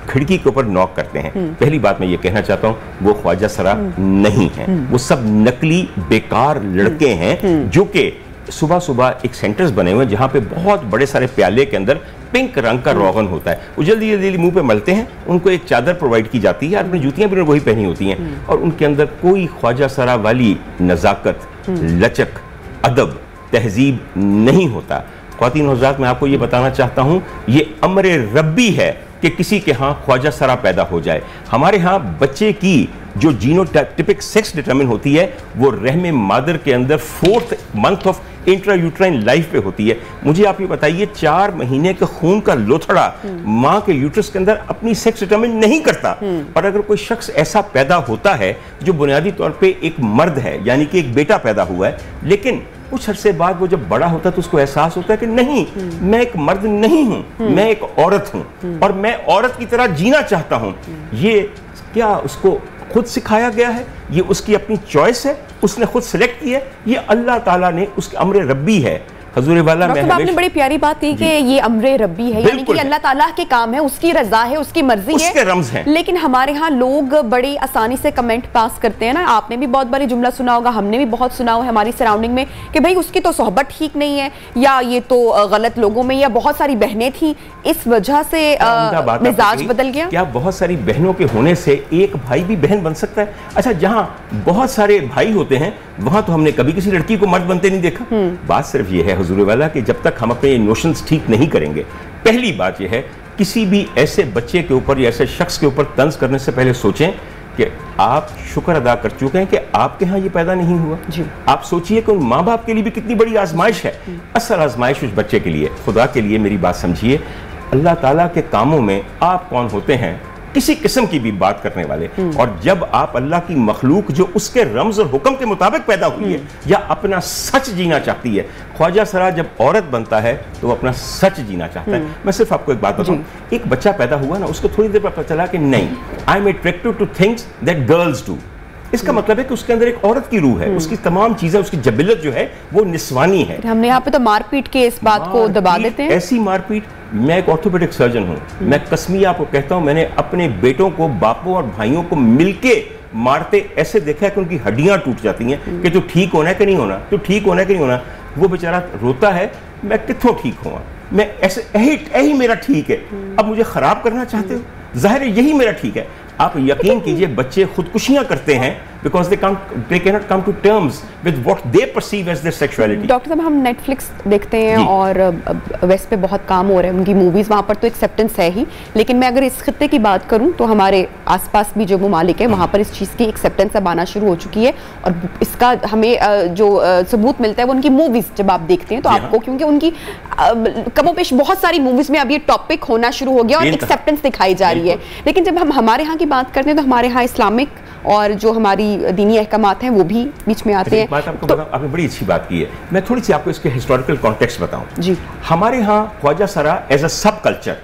खिड़की के ऊपर नॉक करते हैं। पहली बात मैं ये कहना चाहता हूँ, वो ख्वाजा सरा नहीं है, वो सब नकली बेकार लड़के हैं जो कि सुबह सुबह एक सेंटर्स बने हुए हैं जहाँ पे बहुत बड़े सारे प्याले के अंदर पिंक रंग का रोगन होता है। वो जल्दी जल्दी मुंह पे मलते हैं, उनको एक चादर प्रोवाइड की जाती है, अपनी जूतियां भी वही पहनी होती हैं और उनके अंदर कोई ख्वाजा सरा वाली नज़ाकत, लचक, अदब, तहजीब नहीं होता। ख्वातीन हज़रात, मैं आपको ये बताना चाहता हूँ, ये अमरे रब्बी है कि किसी के यहाँ ख्वाजा सरा पैदा हो जाए। हमारे यहाँ बच्चे की जो जीनोटाइपिक सेक्स डिटरमिन होती है वो रहमे मादर के अंदर 4th month of intrauterine life पे होती है। मुझे आप ये बताइए, 4 महीने के खून का लोथड़ा माँ के यूट्रस के अंदर अपनी सेक्स डिटरमिन नहीं करता। और अगर कोई शख्स ऐसा पैदा होता है जो बुनियादी तौर पे एक मर्द है, यानी कि एक बेटा पैदा हुआ है, लेकिन कुछ अरसे बाद वो जब बड़ा होता है तो उसको एहसास होता है कि नहीं, मैं एक मर्द नहीं हूं, मैं एक औरत हूं और मैं औरत की तरह जीना चाहता हूं। ये क्या उसको खुद सिखाया गया है? ये उसकी अपनी चॉइस है, उसने खुद सिलेक्ट की है? ये अल्लाह ताला ने उसके अमरे रब्बी है। हजूर वाला में आपने बड़ी प्यारी बात की कि ये अमरे रब्बी है, यानी कि अल्लाह ताला के काम है, उसकी रजा है, उसकी मर्जी है, उसके रम्ज हैं। लेकिन हमारे यहाँ लोग बड़ी आसानी से कमेंट पास करते हैं ना। आपने भी बहुत बारी जुमला सुना होगा, हमने भी बहुत सुना हुआ है हमारी सराउंडिंग में कि भाई उसकी तो सोहबत ठीक नहीं है, या ये तो गलत लोगों में, या बहुत सारी बहनें थी इस वजह से मिजाज बदल गया। क्या बहुत सारी बहनों के होने से एक भाई भी बहन बन सकता है? अच्छा, जहाँ बहुत सारे भाई होते हैं वहां तो हमने कभी किसी लड़की को मर्द बनते नहीं देखा। बात सिर्फ ये है हुजूर वाला कि जब तक हम अपने नोशंस ठीक नहीं करेंगे, पहली बात यह है किसी भी ऐसे बच्चे के ऊपर या ऐसे शख्स के ऊपर तंज करने से पहले सोचें कि आप शुक्र अदा कर चुके हैं कि आपके यहाँ ये पैदा नहीं हुआ जी। आप सोचिए कि उन माँ बाप के लिए भी कितनी बड़ी आजमाइश है। असल आजमाइश उस बच्चे के लिए, खुदा के लिए मेरी बात समझिए, अल्लाह ताला के कामों में आप कौन होते हैं? किसी किस्म की भी बात करने वाले। और जब आप अल्लाह की मखलूक जो उसके रम्ज और हुक्म के मुताबिक पैदा हुई है या अपना सच जीना चाहती है, ख्वाजा सरा जब औरत बनता है तो वो अपना सच जीना चाहता है। मैं सिर्फ आपको एक बात बताऊं, एक बच्चा पैदा हुआ ना, उसको थोड़ी देर पर पता चला कि नहीं, I am attracted two things that girls do. इसका मतलब है कि उसके अंदर एक औरत की रूह है, उसकी तमाम चीजें, उसकी जबिलत जो है वो निस्वानी है। हमने यहाँ पे तो मारपीट के इस बात को दबा देते हैं। ऐसी मारपीट, मैं एक ऑर्थोपेडिक सर्जन हूँ, मैं कसमिया आपको कहता हूँ, मैंने अपने बेटों को, बापों और भाइयों को मिलके मारते ऐसे देखा है कि उनकी हड्डियां टूट जाती हैं कि तू ठीक होना है कि नहीं होना, तू ठीक होना है कि नहीं होना। वो बेचारा रोता है, मैं कितों ठीक हुआ, मैं ऐसे यही मेरा ठीक है, अब मुझे खराब करना चाहते हो? जाहिर है यही मेरा ठीक है। आप यकीन कीजिए बच्चे खुदकुशियां करते हैं because they cannot come to terms with what they perceive as their sexuality। Doctor साहब, हम नेटफ्लिक्स देखते हैं और वेस्ट पे बहुत काम हो रहा है, उनकी मूवीज, वहाँ पर तो एक्सेप्टेंस है ही, लेकिन मैं अगर इस खित्ते की बात करूँ तो हमारे आसपास भी जो ममालिक है वहाँ पर इस चीज़ की एक्सेप्टेंस अब आना शुरू हो चुकी है, और इसका हमें जो सबूत मिलता है वो उनकी मूवीज जब आप देखते हैं तो आपको, क्योंकि उनकी कमोपेश बहुत सारी मूवीज में अब ये टॉपिक होना शुरू हो गया और एक्सेप्टेंस दिखाई जा रही है। लेकिन जब हम हमारे यहाँ की बात करते हैं तो हमारे यहाँ इस्लामिक और जो हमारी दीनी अहकामात हैं वो भी बीच में आते हैं। बात आपको बताऊं, आपने बड़ी अच्छी बात की है, मैं थोड़ी सी आपको इसके हिस्टोरिकल कॉन्टेक्स्ट बताऊं जी। हमारे यहाँ ख्वाजा सरा एज अ सब कल्चर,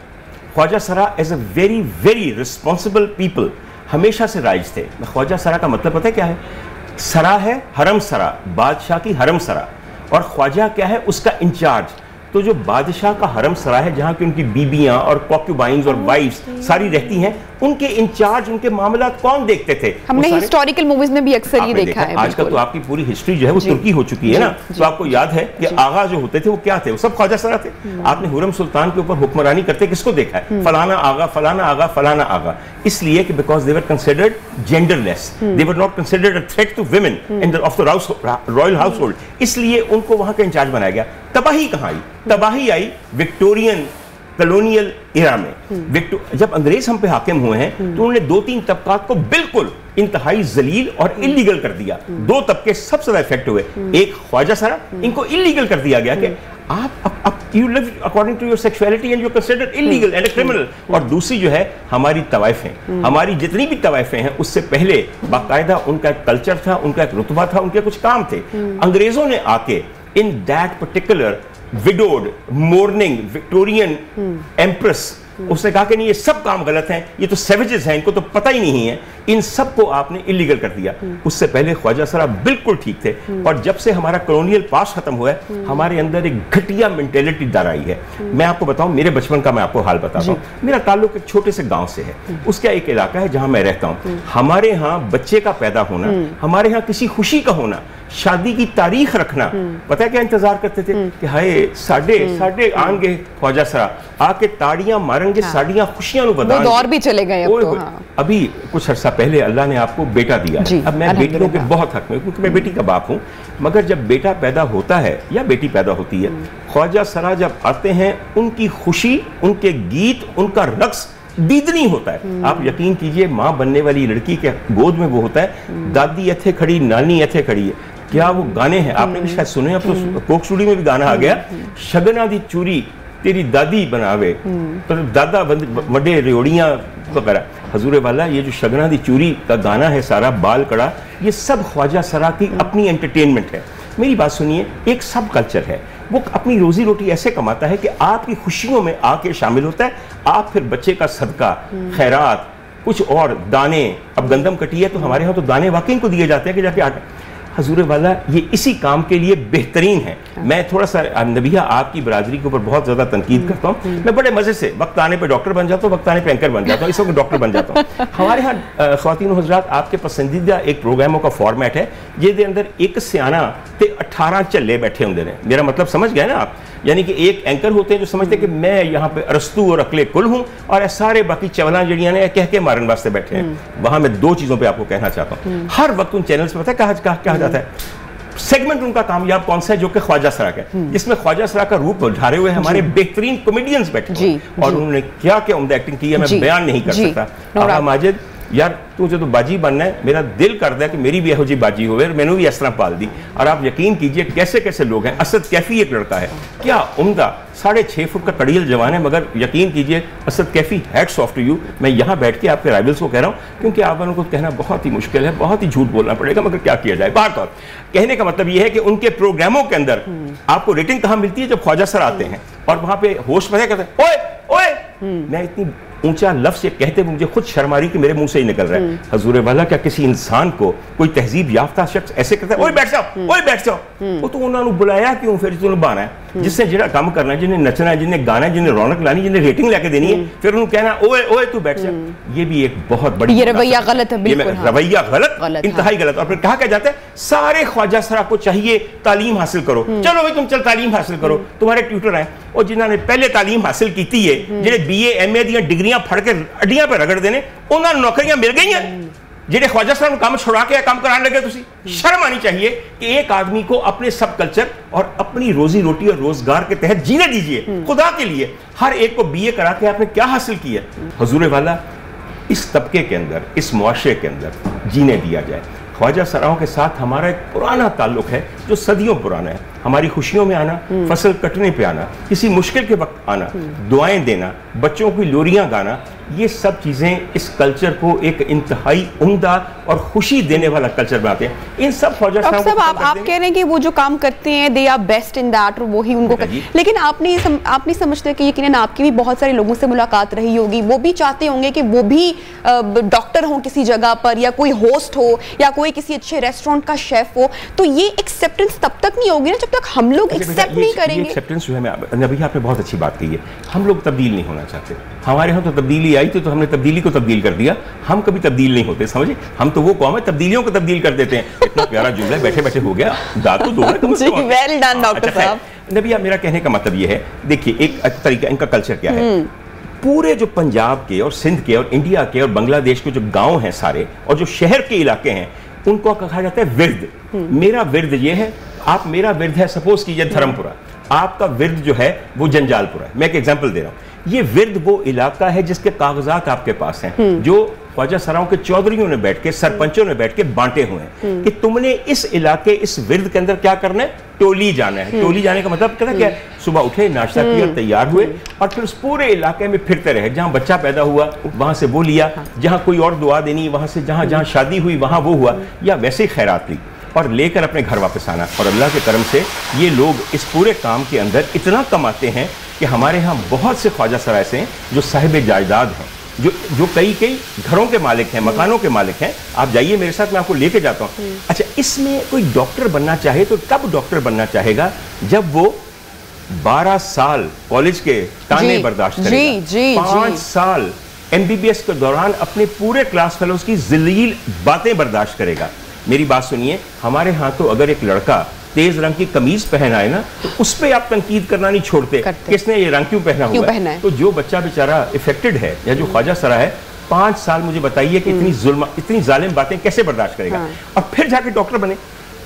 ख्वाजा सरा as a very very responsible people हमेशा से राइज थे। ख्वाजा सरा का मतलब पता है क्या है? सरा है हरम सरा, बादशाह की हरम सरा, और ख्वाजा क्या है? उसका इंचार्ज। तो जो बादशाह का हरम सरा है, जहाँ की उनकी बीबियां और कॉक्यूबाइंस और वाइफ्स सारी रहती हैं, उनके इंचार्ज, उनके मामला कौन देखते थे? हमने हिस्टोरिकल मूवीज में भी अक्सर ये देखा है। आजकल तो आपकी पूरी हिस्ट्री जो है वो तुर्की हो चुकी है ना, तो आपको याद है कि आगा जो होते थे वो क्या थे? वो सब ख्वाजा सरा थे। आपने हुरम सुल्तान के ऊपर हुक्मरानी करते किसको देखा है? फलाना आगा, फलाना आगा, फलाना आगा। इसलिए कि because they were considered genderless, they were not considered a threat to women in the of the royal household, इसलिए उनको वहां का इंचार्ज बनाया गया। तबाही कहाँ आई? तबाही आई विक्टोरियन कॉलोनियल एरा में। जब अंग्रेज हम पे हाकिम हुए हैं तो उन्होंने 2-3 तबकात को बिल्कुल इंतहाई जलील और इलीगल कर दिया। 2 तबके सबसे ज्यादा इफेक्ट हुए, एक ख्वाजा सरा, इनको इलीगल कर दिया गया कि आप you live according to your sexuality and you considered illegal and criminal. और दूसरी जो है हमारी तवाइफें, हमारी जितनी भी तवाइफें हैं उससे पहले बाकायदा उनका एक कल्चर था, उनका एक रुतबा था, उनके कुछ काम थे। अंग्रेजों ने आके in that particular widowed morning Victorian empress, उसने कहा कि नहीं ये सब काम गलत हैं, ये तो सेवेजेस हैं, इनको तो पता ही नहीं है, इन सब को आपने इलीगल कर दिया। उससे पहले ख्वाजा सरा बिल्कुल ठीक थे। और जब से हमारा कॉलोनियल पास खत्म हुआ है, हमारे अंदर एक घटिया मेंटेलिटी दर आई है। मैं आपको बताऊं, मेरे बचपन का मैं आपको हाल बताता हूं। मेरा ताल्लुक एक छोटे से गांव से है, उसका एक इलाका है जहां मैं रहता हूं। हमारे यहाँ बच्चे का पैदा होना, हमारे यहाँ किसी खुशी का होना, शादी की तारीख रखना, पता है क्या इंतजार करते थे कि हाय साढ़े आएंगे ख्वाजा सरा, आके ताड़ियां मारेंगे, साड़ियां खुशियां बता। दौर भी चले गए अब तो। हाँ। अभी कुछ अर्सा पहले अल्लाह ने आपको बेटा दिया है। अब मैं बेटियों के बहुत हक में, क्योंकि मैं बेटी का बाप हूँ, मगर जब बेटा पैदा होता है या बेटी पैदा होती है, ख्वाजा सरा जब आते हैं, उनकी खुशी, उनके गीत, उनका रक्स दीदनी होता है। आप यकीन कीजिए, माँ बनने वाली लड़की के गोद में वो होता है, दादी ऐथे खड़ी, नानी ऐथे खड़ी है। क्या वो गाने हैं आपने भी शायद सुने, अब तो कोक स्टूडियो में भी गाना आ गया, शगना दी चूरी तेरी दादी बनावे, तो दादा वडे रेवड़ियाँ वगैरह। हजूर वाला, ये जो शगना दी चूरी का गाना है सारा, बाल कड़ा, ये सब ख्वाजा सरा की अपनी एंटरटेनमेंट है। मेरी बात सुनिए, एक सब कल्चर है, वो अपनी रोजी रोटी ऐसे कमाता है कि आपकी खुशियों में आके शामिल होता है। आप फिर बच्चे का सदका, खैरात, कुछ और दाने, अब गंदम कटी है तो हमारे यहाँ तो दाने वाकई इनको दिए जाते हैं कि जाके आटा। हजूर वाला, ये इसी काम के लिए बेहतरीन है। मैं थोड़ा सा नबिया आपकी बरादरी के ऊपर बहुत ज्यादा तनकीद करता हूँ। मैं बड़े मजे से वक्त आने पे डॉक्टर बन जाता हूँ, वक्त आने पे एंकर बन जाता हूँ, इस वक्त डॉक्टर बन जाता हूँ। हमारे यहाँ ख्वातीन हज़रात, आपके पसंदीदा एक प्रोग्रामों का फॉर्मेट है जिसके अंदर एक सियाना ते 18 चले बैठे होंगे ने। मेरा मतलब समझ गए ना आप? यानी कि एक एंकर होते हैं जो समझते हैं कि मैं यहाँ पे अरस्तू और अकले कुल हूँ, और सारे बाकी चवला जड़ियाँ ने कह के मारन वास्ते बैठे हैं। वहाँ मैं 2 चीज़ों पे आपको कहना चाहता हूँ। हर वक्त उन चैनल्स पे पता है कहा जाता है, सेगमेंट उनका कामयाब कौन सा है, जो कि ख्वाजा सरा का है, जिसमें ख्वाजा सरा का रूप ढारे हुए हमारे बेहतरीन कॉमेडियंस बैठे हैं, और उन्होंने क्या क्या उम्दा एक्टिंग की है, मैं बयान नहीं कर सकता। आगा माजिद, यार तुझे तो बाजी बनना है, मेरा दिल करता है कि मेरी भी यहो जी बाजी हो, मैंने भी इस तरह पाल दी। और आप यकीन कीजिए कैसे कैसे लोग हैं। असद कैफी एक लड़का है, क्या उम्दा 6.5 फुट का कड़ियल जवान है, मगर यकीन कीजिए Asad Kaifi, hats off to you. मैं यहाँ बैठ के आपके राइवल्स को कह रहा हूँ, क्योंकि आप उनको कहना बहुत ही मुश्किल है, बहुत ही झूठ बोलना पड़ेगा, मगर क्या किया जाए। बात और कहने का मतलब यह है कि उनके प्रोग्रामों के अंदर आपको रेटिंग कहाँ मिलती है? जब ख्वाजा सर आते हैं और वहां पे होस्ट पता कहते हैं, ओए ओए, मैं इतनी ऊंचा लफ्ज ये कहते हुए मुझे खुद शर्म आ रही कि मेरे मुंह से ही निकल रहा है। हजूर वाला, क्या किसी इंसान को कोई तहजीब याफ्ता शख्स ऐसे करता है, ओए बैठ जाओ, ओए बैठ जाओ? वो तो उन्होंने बुलाया क्यों फिर तुमने बहाना है, जिसने जिहड़ा काम करना है, जिन्हें नचना है, जिन्हें गाना है, जिन्हें रौनक लानी, जिन्हें रेटिंग लेके देनी है, फिर उन्होंने कहना ओए ओए तू बैठ जा। ये भी एक बहुत बड़ी, ये रवैया गलत है, बिल्कुल रवैया गलत, इंतहाई गलत। और फिर कहा क्या जाता है, सारे ख्वाजा सरा को चाहिए तालीम हासिल करो, चलो भाई तुम चल तालीम हासिल करो, तुम्हारे ट्यूटर हैं और जिन्होंने पहले तालीम हासिल की है, जिन्हें BA MA दी डिग्रियां फड़ के अड्डियां पे रगड़ देने, उन्होंने नौकरियां मिल गई हैं। जिन्हें ख्वाजा साहब काम छुड़ा के काम कराने लगे, तुसी शर्म आनी चाहिए कि एक आदमी को अपने सब कल्चर और अपनी रोजी रोटी और रोजगार के तहत जीने दीजिए। खुदा के लिए हर एक को BA करा के आपने क्या हासिल किया? हुजूर वाला, इस तबके के अंदर, इस मुआशरे के अंदर जीने दिया जाए। ख्वाजा सराओं के साथ हमारा एक पुराना ताल्लुक है जो सदियों पुराना है। हमारी खुशियों में आना, फसल कटने पे आना, किसी मुश्किल के वक्त आना, दुआएं देना, बच्चों की लोरियां गाना, ये सब चीज़ें इस कल्चर को एक इंतहाई उम्दा और खुशी देने वाला कल्चर बनाते हैं। इन सब ख्वाजा साहब आप कह रहे हैं कि वो जो काम करते हैं they are best in that, वो ही उनको लेकिन आप नहीं समझते कि यकीनन आपकी भी बहुत सारे लोगों से मुलाकात रही होगी, वो भी चाहते होंगे कि वो भी डॉक्टर हो किसी जगह पर, या कोई होस्ट हो, या कोई किसी अच्छे रेस्टोरेंट का शेफ हो, तो ये एक्सेप्टेंस तब तक नहीं होगी ना जब तक हम लोग एक्सेप्ट नहीं करेंगे। एक्सेप्टेंस जो है, नबी आपने बहुत अच्छी बात कही है, हम लोग तब्दील नहीं होना चाहते। हमारे यहाँ तो तब्दीली आई थी तो हमने तब्दीली को तब्दील कर दिया, हम कभी तब्दील नहीं होते, समझे? हम तो वो कौम है तब्दीलियों को तब्दील कर देते हैं। इतना प्यारा जुमला बैठे बैठे हो गया, दांत तो दो है। वेल डन डॉक्टर साहब। नबी मेरा कहने का मतलब ये है, देखिए एक तरीका, इनका कल्चर क्या है, पूरे जो पंजाब के और सिंध के और इंडिया के और बांग्लादेश के जो गांव हैं सारे, और जो शहर के इलाके हैं, उनको कहा जाता है विर्द। मेरा विर्द ये है, आप मेरा विर्द है सपोज कीजिए धर्मपुरा, आपका विर्द जो है वो जंजालपुरा है। मैं एक एग्जांपल दे रहा हूँ। ये विर्द वो इलाका है जिसके कागजात आपके पास हैं, जो ख्वाजा सराओं के चौधरियों ने बैठ के, सरपंचों ने बैठ के बांटे हुए हैं कि तुमने इस इलाके, इस विर्द के अंदर क्या करना है, टोली जाना है। टोली जाने का मतलब क्या है? सुबह उठे, नाश्ता किया, तैयार हुए और फिर उस पूरे इलाके में फिरते रहे। जहां बच्चा पैदा हुआ वहां से वो लिया, जहां कोई और दुआ देनी वहां से, जहां जहां शादी हुई वहां वो हुआ, या वैसे ही खैरात ली और लेकर अपने घर वापस आना। और अल्लाह के करम से ये लोग इस पूरे काम के अंदर इतना कमाते हैं कि हमारे यहाँ बहुत से ख्वाजा सराय से हैं जो साहिब जायदाद हैं, जो कई घरों के मालिक हैं, मकानों के मालिक हैं। आप जाइए मेरे साथ, मैं आपको लेके जाता हूँ। अच्छा, इसमें कोई डॉक्टर बनना चाहे तो कब डॉक्टर बनना चाहेगा? जब वो 12 साल कॉलेज के ताने बर्दाश्त करेगा, 5 साल MBBS के दौरान अपने पूरे क्लास फेलोज की ज़लील बातें बर्दाश्त करेगा। मेरी बात सुनिए, हमारे यहाँ तो अगर एक लड़का तेज रंग की कमीज पहन आए ना, तो उस पे आप तनकीद करना नहीं छोड़ते, किसने ये रंग क्यों पहना हुआ है? तो जो बच्चा बेचारा इफेक्टेड है या जो ख्वाजा सरा है, 5 साल मुझे बताइए कि इतनी जालिम बातें कैसे बर्दाश्त करेगा? और फिर जाके डॉक्टर बने।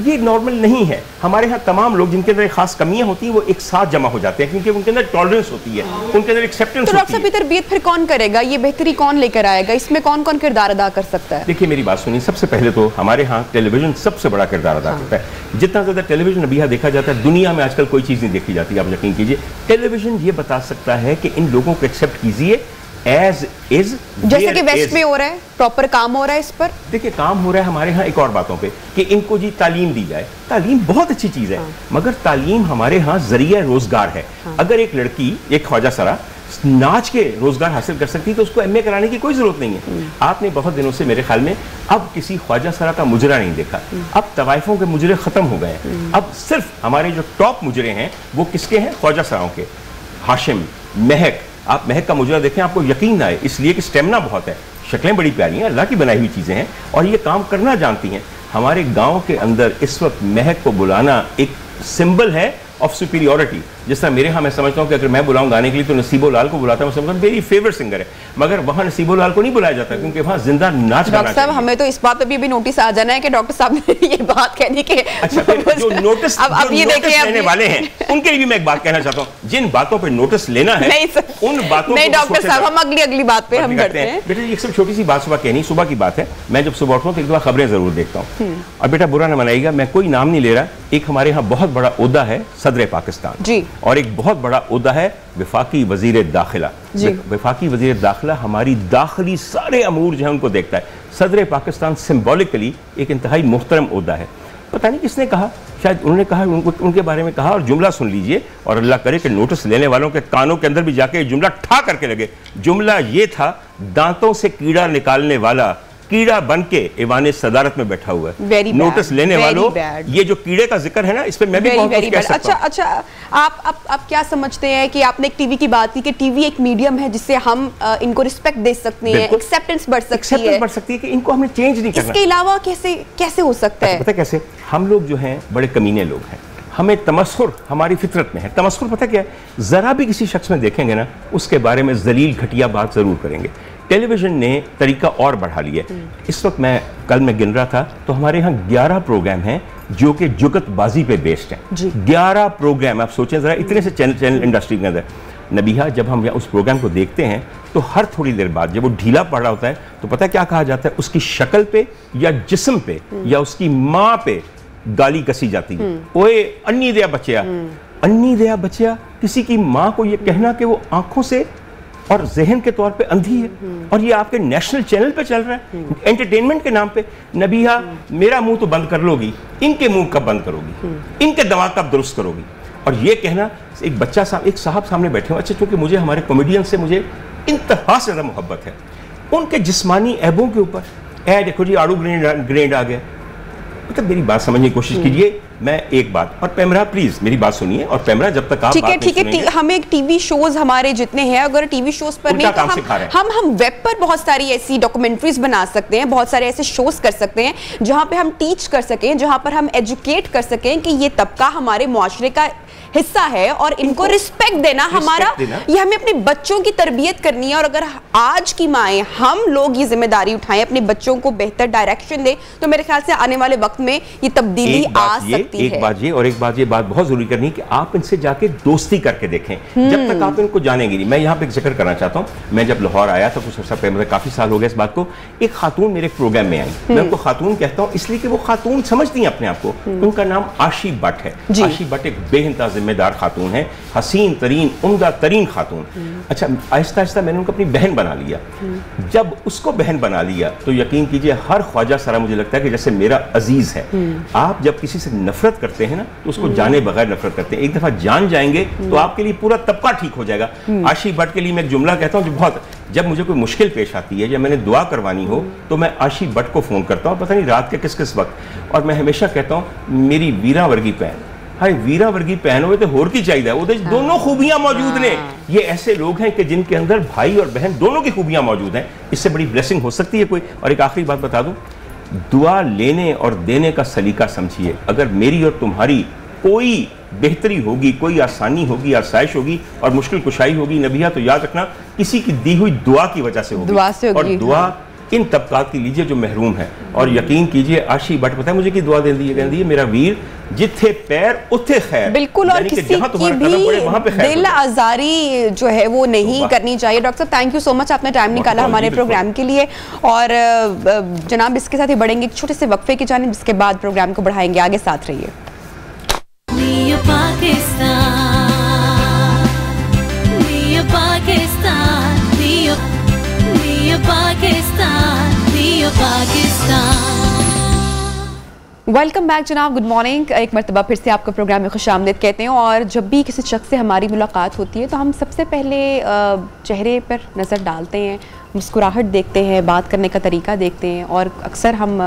ये नॉर्मल नहीं है। हमारे यहाँ तमाम लोग जिनके अंदर खास कमियां होती हैं वो एक साथ जमा हो जाते हैं, क्योंकि उनके अंदर टॉलरेंस होती है, उनके अंदर एक्सेप्टेंस होती है। तो डॉक्टर साहब, तरबियत फिर कौन करेगा? ये बेहतरी कौन लेकर आएगा? इसमें कौन कौन किरदार अदा कर सकता है? देखिए मेरी बात सुनिए, सबसे पहले तो हमारे यहाँ टेलीविजन सबसे बड़ा किरदार अदा करता है। जितना ज्यादा टेलीविजन अभी देखा जाता है, दुनिया में आजकल कोई चीज नहीं देखी जाती, आप यकीन कीजिए। टेलीविजन ये बता सकता है कि इन लोगों को एक्सेप्ट कीजिए एज इज, जैसे कि वेस्ट में हो रहा है, प्रॉपर काम हो रहा है इस पर। देखिए काम हो रहा है हमारे यहाँ एक और बातों पे कि इनको जी तालीम दी जाए। तालीम बहुत अच्छी चीज है, मगर तालीम हमारे यहाँ जरिया रोजगार है। अगर एक लड़की, एक ख्वाजा सरा नाच के रोजगार हासिल कर सकती है तो उसको MA कराने की कोई जरूरत नहीं है। आपने बहुत दिनों से मेरे ख्याल में अब किसी ख्वाजा सरा का मुजरा नहीं देखा। अब तवाइफों के मुजरे खत्म हो गए हैं। अब सिर्फ हमारे जो टॉप मुजरे हैं वो किसके हैं? ख्वाजा सराओं के। हाशिम, महक, आप महक का मुजरा देखें आपको यकीन ना आए, इसलिए कि स्टेमिना बहुत है, शक्लें बड़ी प्यारी हैं, अल्लाह की बनाई हुई चीज़ें हैं और ये काम करना जानती हैं। हमारे गांव के अंदर इस वक्त महक को बुलाना एक सिंबल है ऑफ सुपीरियोरिटी। जिस तरह मेरे यहाँ मैं समझता हूँ कि अगर मैं बुलाऊं गाने के लिए तो नसीबो लाल को बुलाता हूँ, समझता हूँ मेरी फेवरेट सिंगर है, मगर वहाँ नसीबो लाल को नहीं बुलाया जाता क्योंकि वहाँ जिंदा नाच गाना। डॉक्टर साहब, हमें तो इस बात पे भी नोटिस आ जाना है कि डॉक्टर साहब ने ये बात कहनी कि अच्छा, जो नोटिस अब ये देखिए लेने वाले हैं उनके लिए भी मैं एक बात कहना चाहता हूँ। जिन बातों पर नोटिस लेना है उन बातों नहीं डॉक्टर साहब, हम अगली बात पे हम करते हैं। बेटा एक सब छोटी सी बात सुबह कहनी, सुबह की बात है। मैं जब सुबह उठता हूँ तो एक दफा खबरें जरूर देखता हूँ। और बेटा बुरा ना मनाइएगा, मैं कोई नाम नहीं ले रहा। एक हमारे यहाँ बहुत बड़ा ओहदा है सदर पाकिस्तान जी, और एक बहुत बड़ा ओहदा है वफाकी वजीर दाखिला। वफाकी वजीर दाखिला हमारी दाखिली सारे अमूर जो है उनको देखता है। सदर पाकिस्तान सिंबॉलिकली एक इंतहाई मुहतरम ओहदा है। पता नहीं किसने कहा, शायद उन्होंने कहा, उनके बारे में कहा, और जुमला सुन लीजिए और अल्लाह करे कि नोटिस लेने वालों के कानों के अंदर भी जाके जुमला ठा करके लगे। जुमला ये था, दांतों से कीड़ा निकालने वाला कीड़ा बन के ईवान सदारत में बैठा हुआ है। नोटिस लेने वालों, ये जो कीड़े का जिक्र है ना, इस पे मैं भी बहुत कुछ कह सकता हूं। अच्छा, आप क्या समझते हैं कि आपने एक टीवी की बात की कि टीवी एक मीडियम है जिससे हम इनको रिस्पेक्ट दे सकते हैं, एक्सेप्टेंस बढ़ सकती है कि इनको हमने चेंज नहीं करना। इसके अलावा कैसे हो सकता है? पता है कैसे? हम लोग जो हैं बड़े कमीने लोग हैं, हमें तमस्खुर हमारी फितरत में है। तमस्खुर पता क्या है? जरा भी किसी शख्स में देखेंगे ना, उसके बारे में जलील घटिया बात जरूर करेंगे। टेलीविजन ने तरीका और बढ़ा लिया। इस वक्त कल मैं गिन रहा था तो हमारे यहाँ 11 प्रोग्राम हैं जो कि जुगतबाजी पे बेस्ड हैं। 11 प्रोग्राम, आप सोचें जरा, इतने से चैनल इंडस्ट्री के अंदर। नबीहा, जब हम उस प्रोग्राम को देखते हैं तो हर थोड़ी देर बाद जब वो ढीला पड़ रहा होता है तो पता क्या कहा जाता है? उसकी शक्ल पे या जिस्म पे या उसकी माँ पे गाली कसी जाती है, ओए अन्नी दिया बच्चिया, अन्नी दिया बच्चिया। किसी की माँ को ये कहना कि वो आंखों से और जहन के तौर पे अंधी है, और ये आपके नेशनल चैनल पे चल रहा है एंटरटेनमेंट के नाम पे। नबीहा, मेरा मुंह तो बंद कर लोगी, इनके मुंह कब बंद करोगी, इनके दिमाग कब दुरुस्त करोगी? और ये कहना, एक बच्चा साहब, एक साहब सामने बैठे हो, अच्छा चूंकि मुझे हमारे कॉमेडियन से मुझे इंतहा से ज़्यादा मोहब्बत है, उनके जिस्मानी ऐबों के ऊपर देखो जी आड़ू ग्रेनेड आ गया। मतलब मेरी बात समझने की कोशिश कीजिए। मैं एक बात, और पैमरा प्लीज मेरी बात सुनिए, और पैमरा जब तक आप ठीक है, हमें एक टीवी शोज हमारे जितने हैं, अगर टीवी शोज पर नहीं तो हम वेब पर बहुत सारी ऐसी डॉक्यूमेंट्रीज बना सकते हैं, बहुत सारे ऐसे शोज कर सकते हैं जहां पे हम टीच कर सकें, जहां पर हम एजुकेट कर सकें कि ये तबका हमारे मुआशरे का हिस्सा है और इनको रिस्पेक्ट देना हमारा, ये हमें अपने बच्चों की तरबियत करनी है। और अगर आज की माएँ, हम लोग ये जिम्मेदारी उठाएं, अपने बच्चों को बेहतर डायरेक्शन दें, तो मेरे ख्याल से आने वाले वक्त में ये तब्दीली आ सकती है। एक बात ये, और एक बात ये बात बहुत जरूरी करनी कि आप इनसे जाके दोस्ती करके देखें, जब तक आप इनको जानेंगे नहीं। मैं यहाँ पे एक जिक्र करना चाहता हूँ, मैं जब लाहौर आया था कुछ अर्सा पहले, काफी साल हो गए इस बात को, एक खातून मेरे प्रोग्राम में आई। मैं उनको खातून कहता हूँ इसलिए कि वो खातून समझती है अपने आप को। उनका नाम आशी भट्ट है। आशी भट्ट एक बेइंतहा जिम्मेदार खातून है, हसीन तरीन, उम्दा तरीन खातून। अच्छा, आहिस्ता आहिस्ता मैंने उनको अपनी बहन बना लिया। जब उसको बहन बना लिया तो यकीन कीजिए हर ख्वाजा सरा मुझे लगता है कि जैसे मेरा अजीज है। आप जब किसी से नफरत करते हैं ना तो उसको जाने बगैर नफरत करते हैं। एक दफा जान जाएंगे तो आपके लिए पूरा तबका ठीक हो जाएगा। आशी भट्ट के लिए मैं एक जुमला कहता हूँ जो बहुत, जब मुझे कोई मुश्किल पेश आती है या मैंने दुआ करवानी हो तो मैं आशी भट्ट को फोन करता हूँ, पता नहीं रात के किस किस वक्त, और मैं हमेशा कहता हूँ मेरी वीरा वर्गी बहन, हाय वीरा वर्गी बहन हो तो होर की चाहिए, वो दोनों खूबियां मौजूद ने। ये ऐसे लोग हैं कि जिनके अंदर भाई और बहन दोनों की खूबियां मौजूद हैं। इससे बड़ी ब्लेसिंग हो सकती है कोई? और एक आखिरी बात बता दूं, दुआ लेने और देने का सलीका समझिए। अगर मेरी और तुम्हारी कोई बेहतरी होगी, कोई आसानी होगी, आसाइश होगी और मुश्किल कुशाई होगी नबिया, तो याद रखना किसी की दी हुई दुआ की वजह से होगी। और दुआ इन तबकात की लीजिए जो महरूम है। और यकीन कीजिए आशी भट्ट पता है मुझे की दुआ दे दी है, मेरा वीर जिथे पैर उथे खैर। बिल्कुल, और किसी की भी दिल आजारी जो है वो नहीं करनी चाहिए। डॉक्टर साहब, थैंक यू सो मच, आपने टाइम निकाला हमारे प्रोग्राम के लिए। और जनाब इसके साथ ही बढ़ेंगे एक छोटे से वक्फे की जानिब, जिसके बाद प्रोग्राम को बढ़ाएंगे आगे। साथ रहिए। वेलकम बैक जनाब, गुड मॉर्निंग। एक मरतबा फिर से आपका प्रोग्राम में खुशामदीद कहते हैं। और जब भी किसी शख्स से हमारी मुलाकात होती है तो हम सबसे पहले चेहरे पर नज़र डालते हैं, मुस्कुराहट देखते हैं, बात करने का तरीका देखते हैं। और अक्सर हम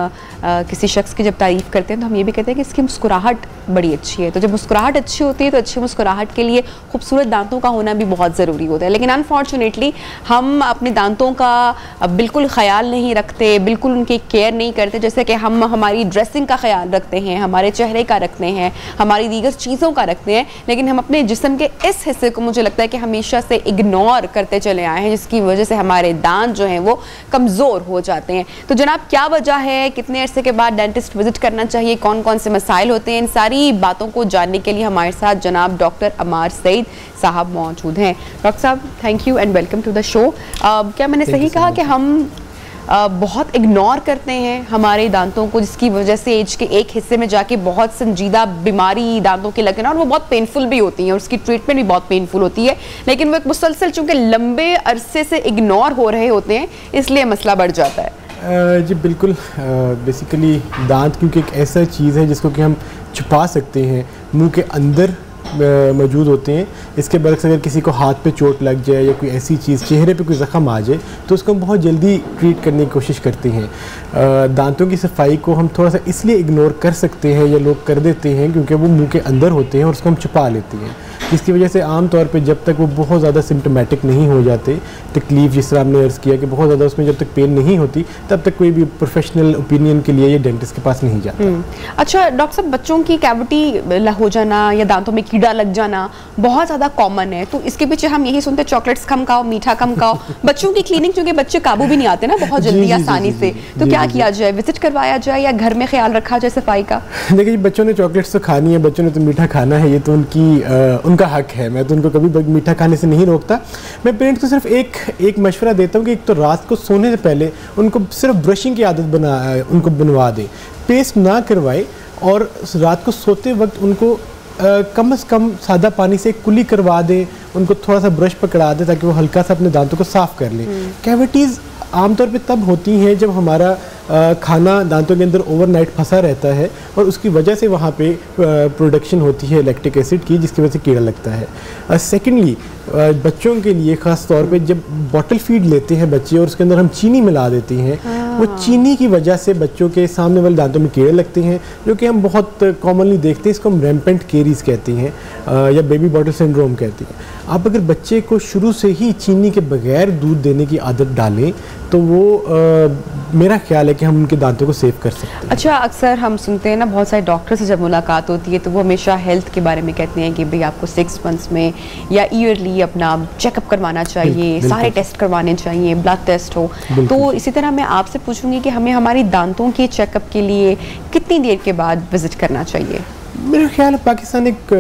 किसी शख्स की जब तारीफ़ करते हैं तो हम ये भी कहते हैं कि इसकी मुस्कुराहट बड़ी अच्छी है। तो जब मुस्कुराहट अच्छी होती है तो अच्छी मुस्कुराहट के लिए खूबसूरत दांतों का होना भी बहुत ज़रूरी होता है। लेकिन अनफॉर्चुनेटली हम अपने दांतों का बिल्कुल ख्याल नहीं रखते, बिल्कुल उनकी केयर नहीं करते, जैसे कि हम हमारी ड्रेसिंग का ख्याल रखते हैं, हमारे चेहरे का रखते हैं, हमारी दीगर चीज़ों का रखते हैं। लेकिन हम अपने जिस्म के इस हिस्से को मुझे लगता है कि हमेशा से इग्नोर करते चले आए हैं, जिसकी वजह से हमारे दांत जो हैं वो कमज़ोर हो जाते हैं। तो जनाब क्या वजह है, कितने अरसे के बाद डेंटिस्ट विजिट करना चाहिए, कौन कौन से मसाइल होते हैं, इन सारी बातों को जानने के लिए हमारे साथ जनाब डॉक्टर अमार सईद साहब मौजूद हैं। डॉक्टर साहब, thank you and welcome to the show. क्या मैंने सही कहा कि हम बहुत इग्नोर करते हैं हमारे दांतों को, जिसकी वजह से एज के एक हिस्से में जाके बहुत संजीदा बीमारी दांतों की लगना, और वो बहुत पेनफुल भी होती है और उसकी ट्रीटमेंट भी बहुत पेनफुल होती है, लेकिन वो एक मुसलसल चूंकि लंबे अरसे से इग्नोर हो रहे होते हैं इसलिए मसला बढ़ जाता है? जी बिल्कुल, बेसिकली दांत क्योंकि एक ऐसा चीज़ है जिसको कि हम छुपा सकते हैं, मुंह के अंदर मौजूद होते हैं। इसके बरक्स अगर किसी को हाथ पे चोट लग जाए या कोई ऐसी चीज़, चेहरे पे कोई ज़ख़म आ जाए, तो उसको हम बहुत जल्दी ट्रीट करने की कोशिश करते हैं। दांतों की सफाई को हम थोड़ा सा इसलिए इग्नोर कर सकते हैं या लोग कर देते हैं क्योंकि वो मुंह के अंदर होते हैं और उसको हम छुपा लेते हैं, जिसकी वजह से आम तौर पे जब तक वो बहुत ज़्यादा सिम्टोमेटिक नहीं हो जाते, तकलीफ़ जिस तरह आपने अर्ज़ किया कि बहुत ज़्यादा उसमें जब तक पेन नहीं होती, तब तक कोई भी प्रोफेशनल ओपिनियन के लिए ये डेंटिस्ट के पास नहीं जाता। अच्छा डॉक्टर साहब, बच्चों की कैविटी हो जाना या दांतों में कीड़ा लग जाना बहुत ज़्यादा कॉमन है, तो इसके पीछे हम यही सुनते हैं चॉकलेट्स कम खाओ, मीठा कम खाओ। बच्चों की क्लीनिंग, क्योंकि बच्चे काबू भी नहीं आते ना बहुत जल्दी आसानी से, तो क्या किया जाए? विजिट करवाया जाए या घर में ख्याल रखा जाए सफाई का? देखिए, बच्चों ने चॉकलेट्स तो खानी है, बच्चों ने तो मीठा खाना है, ये तो उनका हक है। मैं तो उनको कभी मीठा खाने से नहीं रोकता। मैं पेरेंट्स को सिर्फ एक मशवरा देता हूँ कि एक तो रात को सोने से पहले उनको सिर्फ ब्रशिंग की आदत उनको बनवा दें, पेस्ट ना करवाए, और रात को सोते वक्त उनको कम से कम सादा पानी से कुली करवा दें, उनको थोड़ा सा ब्रश पकड़ा दें ताकि वो हल्का सा अपने दांतों को साफ़ कर लें। कैविटीज़ आमतौर पे तब होती हैं जब हमारा खाना दांतों के अंदर ओवरनाइट फंसा रहता है और उसकी वजह से वहाँ पे प्रोडक्शन होती है लैक्टिक एसिड की, जिसकी वजह से कीड़ा लगता है। सेकेंडली, बच्चों के लिए ख़ास तौर पे जब बॉटल फीड लेते हैं बच्चे और उसके अंदर हम चीनी मिला देते हैं, वो चीनी की वजह से बच्चों के सामने वाले दांतों में कीड़े लगते हैं, जो कि हम बहुत कॉमनली देखते हैं। इसको हम रैम्पेंट केरीज कहते हैं या बेबी बॉटल सिंड्रोम कहते हैं। आप अगर बच्चे को शुरू से ही चीनी के बगैर दूध देने की आदत डालें तो वो मेरा ख्याल है कि हम उनके दांतों को सेव कर सकते हैं। अच्छा, अक्सर हम सुनते हैं ना, बहुत सारे डॉक्टर से जब मुलाकात होती है तो वो हमेशा हेल्थ के बारे में कहते हैं कि भाई आपको 6 मंथ्स में या ईयरली अपना चेकअप करवाना चाहिए, सारे टेस्ट करवाने चाहिए, ब्लड टेस्ट हो। तो इसी तरह मैं आपसे पूछूंगी कि हमें हमारी दांतों के चेकअप के लिए कितनी देर के बाद विजिट करना चाहिए? मेरा ख्याल है पाकिस्तान एक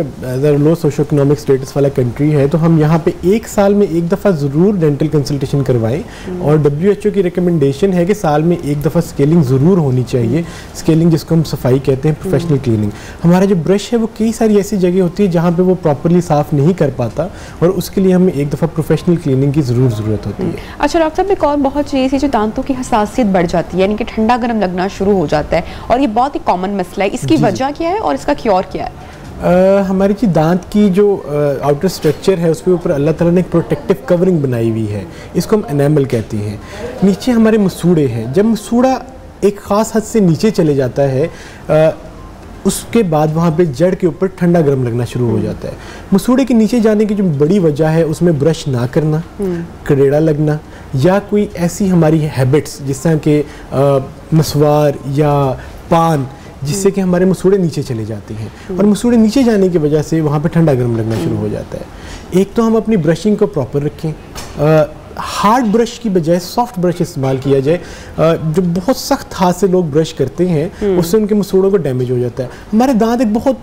लो सोशो इकोनॉमिक स्टेटस वाला कंट्री है, तो हम यहाँ पे 1 साल में 1 दफ़ा ज़रूर डेंटल कंसल्टेशन करवाएं। और WHO की रिकमेंडेशन है कि साल में 1 दफ़ा स्केलिंग ज़रूर होनी चाहिए। स्केलिंग जिसको हम सफाई कहते हैं, प्रोफेशनल क्लीनिंग। हमारा जो ब्रश है वो कई सारी ऐसी जगह होती है जहाँ पे वो प्रॉपरली साफ़ नहीं कर पाता, और उसके लिए हमें 1 दफ़ा प्रोफेशनल क्लीनिंग की ज़रूरत होती है। अच्छा डॉक्टर साहब, एक और बहुत चीज़ है जो दांतों की हसासियत बढ़ जाती है, यानी कि ठंडा गर्म लगना शुरू हो जाता है, और ये बहुत ही कॉमन मसला है। इसकी वजह क्या है और इसका क्योर क्या है? हमारी जी दांत की जो आउटर स्ट्रक्चर है उसके ऊपर अल्लाह ताला ने एक प्रोटेक्टिव कवरिंग बनाई हुई है, इसको हम एनामल कहते हैं। नीचे हमारे मसूड़े हैं, जब मसूड़ा एक ख़ास हद से नीचे चले जाता है उसके बाद वहाँ पे जड़ के ऊपर ठंडा गर्म लगना शुरू हो जाता है। मसूड़े के नीचे जाने की जो बड़ी वजह है उसमें ब्रश ना करना, कड़ेड़ा लगना, या कोई ऐसी हमारी हैबिट्स जिस तरह के मसवार या पान, जिससे कि हमारे मसूड़े नीचे चले जाते हैं, और मसूड़े नीचे जाने की वजह से वहाँ पे ठंडा गर्म लगना शुरू हो जाता है। एक तो हम अपनी ब्रशिंग को प्रॉपर रखें, हार्ड ब्रश की बजाय सॉफ्ट ब्रश इस्तेमाल किया जाए। जो बहुत सख्त हाथ से लोग ब्रश करते हैं उससे उनके मसूड़ों को डैमेज हो जाता है। हमारे दांत एक बहुत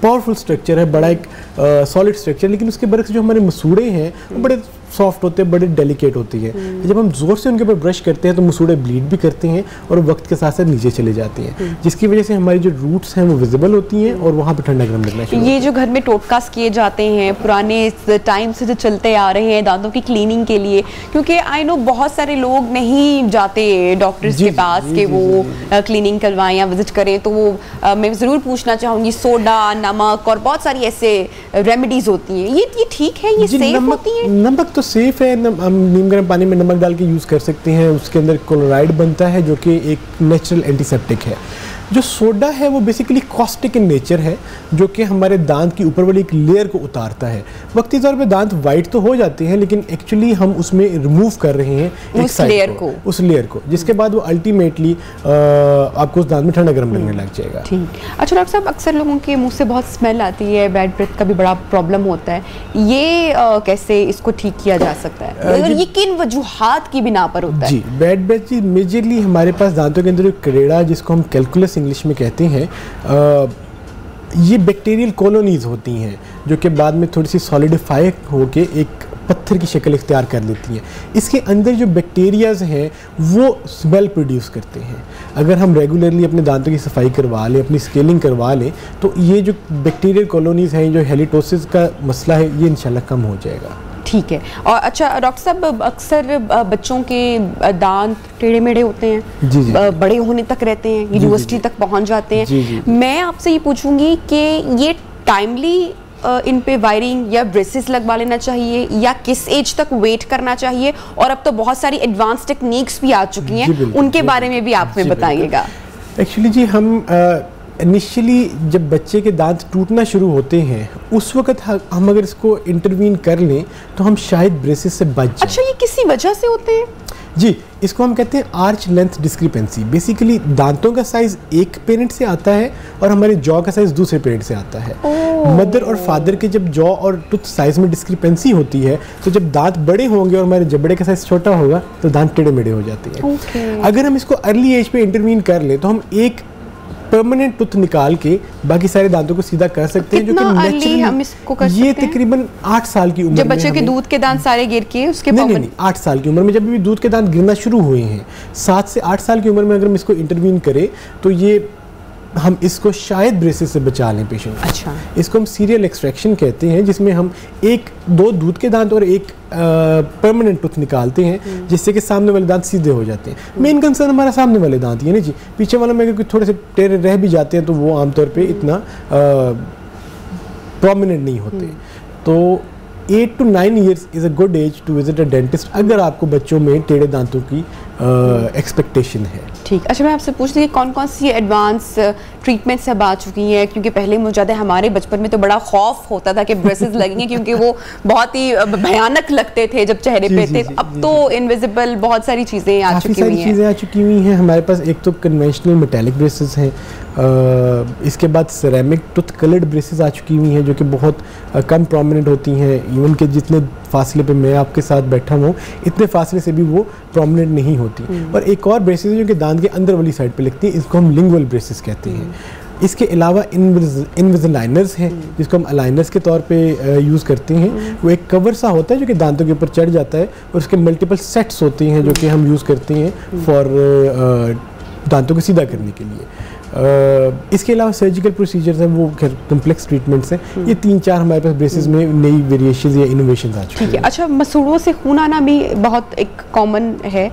पावरफुल स्ट्रक्चर है, बड़ा एक सॉलिड स्ट्रक्चर, लेकिन उसके बरक्स जो हमारे मसूड़े हैं वो बड़े सॉफ्ट होते हैं, बड़े डेलिकेट होती है। जब हम ज़ोर से उनके ऊपर ब्रश करते हैं तो मसूड़े ब्लीड भी करते हैं और वक्त के साथ साथ नीचे चले जाते हैं, जिसकी वजह से हमारी जो रूट्स हैं वो विजिबल होती हैं और वहाँ पर ठंडा गर्म लगना शुरू। ये जो घर में टोटकास किए जाते हैं पुराने टाइम से जो चलते आ रहे हैं दांतों की क्लीनिंग के लिए, क्योंकि आई नो बहुत सारे लोग नहीं जाते डॉक्टर्स के पास कि वो क्लीनिंग करवाएं या विजिट करें, तो वो मैं ज़रूर पूछना चाहूँगी, सोडा, नमक और बहुत सारी ऐसे रेमेडीज़ होती हैं, ये ठीक है, ये सेफ होती है? नमक तो सेफ है, हम नीम गर्म पानी में नमक डाल के यूज़ कर सकते हैं। उसके अंदर क्लोराइड बनता है जो कि एक नेचुरल एंटीसेप्टिक है। जो सोडा है वो बेसिकली कॉस्टिक इन नेचर है, जो कि हमारे दांत की ऊपर वाली एक लेयर को उतारता है। वक्ती तौर पे दांत वाइट तो हो जाते हैं, लेकिन एक्चुअली हम उसमें रिमूव कर रहे हैं उस लेयर को, जिसके बाद वो अल्टीमेटली आपको उस दांत में ठंडा गर्म लगने लग जाएगा। ठीक। अच्छा डॉक्टर साहब, अक्सर लोगों के मुंह से बहुत स्मेल आती है, बैड ब्रेथ का भी बड़ा प्रॉब्लम होता है, ये कैसे इसको ठीक किया जा सकता है? और ये किन वजूहात की बिना पर होता है? जी, बैड ब्रेथ मेजरली हमारे पास दांतों के अंदर एक करेड़ा, जिसको हम कैलकुलस इंग्लिश में कहते हैं, ये बैक्टीरियल कॉलोनीज होती हैं जो कि बाद में थोड़ी सी सॉलिडिफाई होके एक पत्थर की शक्ल इख्तियार कर लेती हैं। इसके अंदर जो बैक्टीरियाज हैं वो स्मेल प्रोड्यूस करते हैं। अगर हम रेगुलरली अपने दांतों की सफाई करवा लें, अपनी स्केलिंग करवा लें, तो ये जो बैक्टीरियल कॉलोनीज हैं, जो हेलिटोसिस का मसला है, ये इंशाल्लाह कम हो जाएगा। ठीक है। और अच्छा डॉक्टर साहब, अक्सर बच्चों के दांत टेढ़े मेढ़े होते हैं, जी जी, बड़े होने तक रहते हैं, यूनिवर्सिटी तक पहुंच जाते हैं। जी जी, मैं आपसे ये पूछूंगी कि ये टाइमली इन पे वायरिंग या ब्रेसेस लगवा लेना चाहिए या किस एज तक वेट करना चाहिए? और अब तो बहुत सारी एडवांस टेक्निक्स भी आ चुकी हैं, उनके बारे में भी आप हमें बताइएगा। एक्चुअली जी, हम इनिशियली जब बच्चे के दांत टूटना शुरू होते हैं उस वक्त हम अगर इसको इंटरवीन कर लें तो हम शायद ब्रेसेस से बच जाएं। अच्छा, ये किसी वजह से होते हैं? जी, इसको हम कहते हैं आर्च लेंथ डिस्क्रिपेंसी। बेसिकली दांतों का साइज एक पेरेंट से आता है और हमारे जॉ का साइज दूसरे पेरेंट से आता है। मदर और फादर के जब जॉ और टूथ साइज में डिस्क्रिपेंसी होती है तो जब दांत बड़े होंगे और हमारे जबड़े का साइज छोटा होगा तो दांत टेढ़े मेढ़े हो जाते हैं। अगर हम इसको अर्ली एज पे इंटरवीन कर ले तो हम एक परमानेंट टूथ निकाल के बाकी सारे दांतों को सीधा कर सकते हैं, जो कि नेचुरली हम इसको कर सकते ये हैं? तकरीबन 8 साल की उम्र जब बच्चे के दूध के दांत सारे गिर के उसके नहीं, 8 साल की उम्र में जब भी दूध के दांत गिरना शुरू हुए हैं, 7 से 8 साल की उम्र में अगर हम इसको इंटरवीन करें तो ये हम इसको शायद ब्रेसेस से बचा लें पेशेंट। अच्छा, इसको हम सीरियल एक्सट्रैक्शन कहते हैं, जिसमें हम 1-2 दूध के दांत और एक परमानेंट टूथ निकालते हैं जिससे कि सामने वाले दांत सीधे हो जाते हैं। मेन कंसर्न हमारा सामने वाले दांत ही है ना जी, पीछे वालों में अगर थोड़े से टेढ़े रह भी जाते हैं तो वो आमतौर पे इतना प्रोमिनेंट नहीं होते। तो 8 to 9 years is a good age to visit a dentist अगर आपको बच्चों में टेढ़े दांतों की एक्सपेक्टेशन है। ठीक। अच्छा, मैं आपसे पूछ रही हूँ कौन कौन सी एडवांस ट्रीटमेंट्स अब आ चुकी हैं? क्योंकि पहले मुझे याद है हमारे बचपन में तो बड़ा खौफ होता था कि ब्रेसेस लगेंगे क्योंकि वो बहुत ही भयानक लगते थे जब चेहरे पे थे। अब तो इनविजिबल बहुत सारी चीज़ें आ चुकी हुई हैं। हमारे पास एक तो कन्वेंशनल मेटालिक ब्रेसेस हैं, इसके बाद सेरेमिक टूथ कलर्ड ब्रेसेस आ चुकी हुई हैं जो कि बहुत कम प्रोमिनेंट होती हैं। इवन के जितने फासले पे मैं आपके साथ बैठा हूँ इतने फासले से भी वो प्रोमिनेंट नहीं होती। और एक और ब्रेसेस है जो कि दांत के अंदर वाली साइड पे लगती है, इसको हम लिंगुअल ब्रेसेस कहते हैं। इसके अलावा इनविजिलाइनर्स हैं जिसको हम अलाइनर्स के तौर पे यूज़ करते हैं। वो एक कवर सा होता है जो कि दांतों के ऊपर चढ़ जाता है और उसके मल्टीपल सेट्स होते हैं जो कि हम यूज़ करते हैं फॉर दांतों को सीधा करने के लिए। इसके अलावा सर्जिकल प्रोसीजर्स हैं, वो कम्प्लेक्स ट्रीटमेंट्स हैं। ये 3-4 हमारे पास ब्रेसेस में नई वेरिएशंस या इनोवेशंस आ चुकी हैं। ठीक है। अच्छा, मसूड़ों से खून आना भी बहुत एक कॉमन है,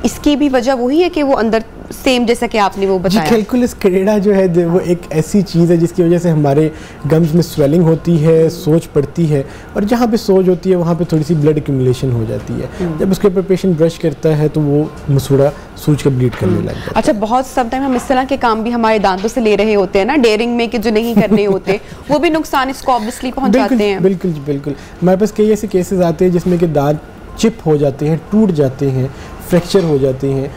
इसकी भी वजह वही है कि वो अंदर सेम जैसा कि आपने वो बताया? जी, कैलकुलस क्रेडा जो है वो एक ऐसी चीज़ है जिसकी वजह से हमारे गम्स में स्वेलिंग होती है, सोज पड़ती है और जहाँ पे सोज होती है वहाँ पे थोड़ी सी ब्लड एक्यूमुलेशन हो जाती है। जब उसके ऊपर पेशेंट ब्रश करता है तो वो मसूड़ा सूज के ब्लीड करने लग जाता है। अच्छा, बहुत सब टाइम हम इस तरह के काम भी हमारे दांतों से ले रहे होते हैं ना, डेयरिंग में कि जो नहीं करने होते वो भी नुकसान इसको ऑब्वियसली पहुँचाते हैं। बिल्कुल बिल्कुल, हमारे पास कई ऐसे केसेस आते हैं जिसमें कि दांत चिप हो जाते हैं, टूट जाते हैं, फ्रैक्चर हो जाते हैं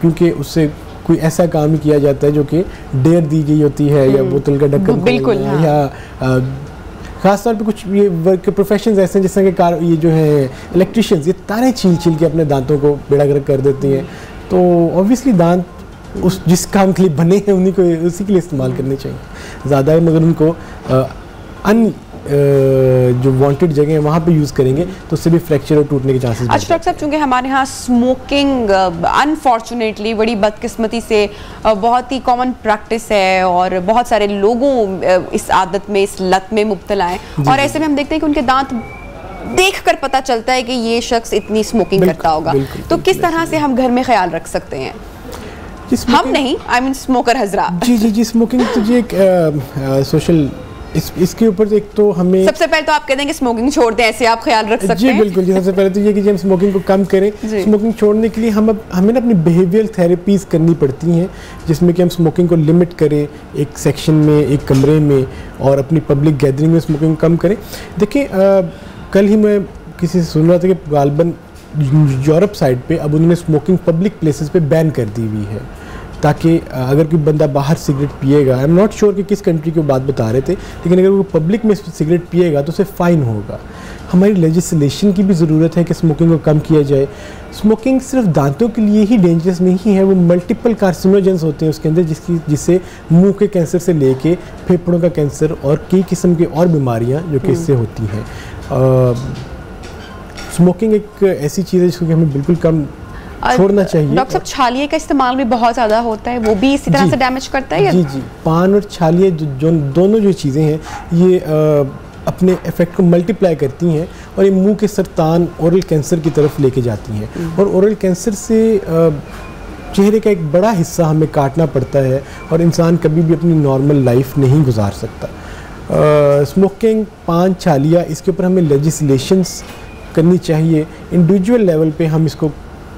क्योंकि उससे कोई ऐसा काम ही किया जाता है जो कि डेयर दी गई होती है या बोतल का ढक्कन बिल्कुल, हाँ। या खासतौर पे कुछ ये वर्क प्रोफेशंस ऐसे हैं जैसे कि ये जो है इलेक्ट्रिशियंस, ये तारे छील के अपने दांतों को बेड़ागर्क कर देते हैं। तो ऑब्वियसली दांत उस जिस काम के लिए बने हैं उन्हीं को उसी के लिए इस्तेमाल करने चाहिए ज़्यादा, मगर उनको जो वांटेड जगह है वहाँ पे यूज़ करेंगे तो उससे भी फ्रैक्चर और टूटने के चांसेस। अच्छा डॉक्टर साहब, चूँकि हमारे यहाँ स्मोकिंग अनफॉर्चुनेटली बड़ी बदकिस्मती से बहुत ही कॉमन प्रैक्टिस है और बहुत सारे लोगों इस आदत में, इस लत में मुब्तला हैं और ऐसे में हम देखते हैं कि उनके दांत देखकर पता चलता है कि ये शख्स इतनी स्मोकिंग करता होगा। तो किस तरह से हम घर में ख्याल रख सकते हैं? हम नहीं, आई मीन स्मोकर हजरा। जी, स्मोकिंग तो जी एक सोशल इसके ऊपर एक तो हमें सबसे पहले तो आप कहते हैं कि स्मोकिंग छोड़ दें, ऐसे आप ख्याल रख सकते हैं। जी बिल्कुल जी, सबसे पहले तो ये कि हम स्मोकिंग को कम करें। स्मोकिंग छोड़ने के लिए हमें ना अपनी बिहेवियरल थेरेपीज करनी पड़ती हैं जिसमें कि हम स्मोकिंग को लिमिट करें एक सेक्शन में, एक कमरे में और अपनी पब्लिक गैदरिंग में स्मोकिंग कम करें। देखिए, कल ही मैं किसी से सुन रहा था कि गालबन यूरोप साइड पे अब उन्होंने स्मोकिंग पब्लिक प्लेसेस पे बैन कर दी हुई है ताकि अगर कोई बंदा बाहर सिगरेट पिएगा, आई एम नॉट श्योर कि किस कंट्री की बात बता रहे थे, लेकिन अगर वो पब्लिक में सिगरेट पिएगा तो उसे फ़ाइन होगा। हमारी लेजिस्लेशन की भी ज़रूरत है कि स्मोकिंग को कम किया जाए। स्मोकिंग सिर्फ दांतों के लिए ही डेंजरस नहीं है, वो मल्टीपल कार्सिनोजेंस होते हैं उसके अंदर जिससे मुंह के कैंसर से लेके फेफड़ों का कैंसर और कई किस्म की और बीमारियाँ जो कि इससे होती हैं। स्मोकिंग एक ऐसी चीज़ है जिसको कि हमें बिल्कुल कम छोड़ना चाहिए। डॉक्टर साहब, छालिए का इस्तेमाल भी बहुत ज़्यादा होता है, वो भी इसी तरह से डैमेज करता है? जी, पान और छालिए दोनों जो चीज़ें हैं ये अपने इफ़ेक्ट को मल्टीप्लाई करती हैं और ये मुंह के सरतान ओरल कैंसर की तरफ लेके जाती हैं। और ओरल कैंसर से चेहरे का एक बड़ा हिस्सा हमें काटना पड़ता है और इंसान कभी भी अपनी नॉर्मल लाइफ नहीं गुजार सकता। स्मोकिंग, पान, छालिया, इसके ऊपर हमें लेजिस्लेशंस करनी चाहिए। इंडिविजुअल लेवल पे हम इसको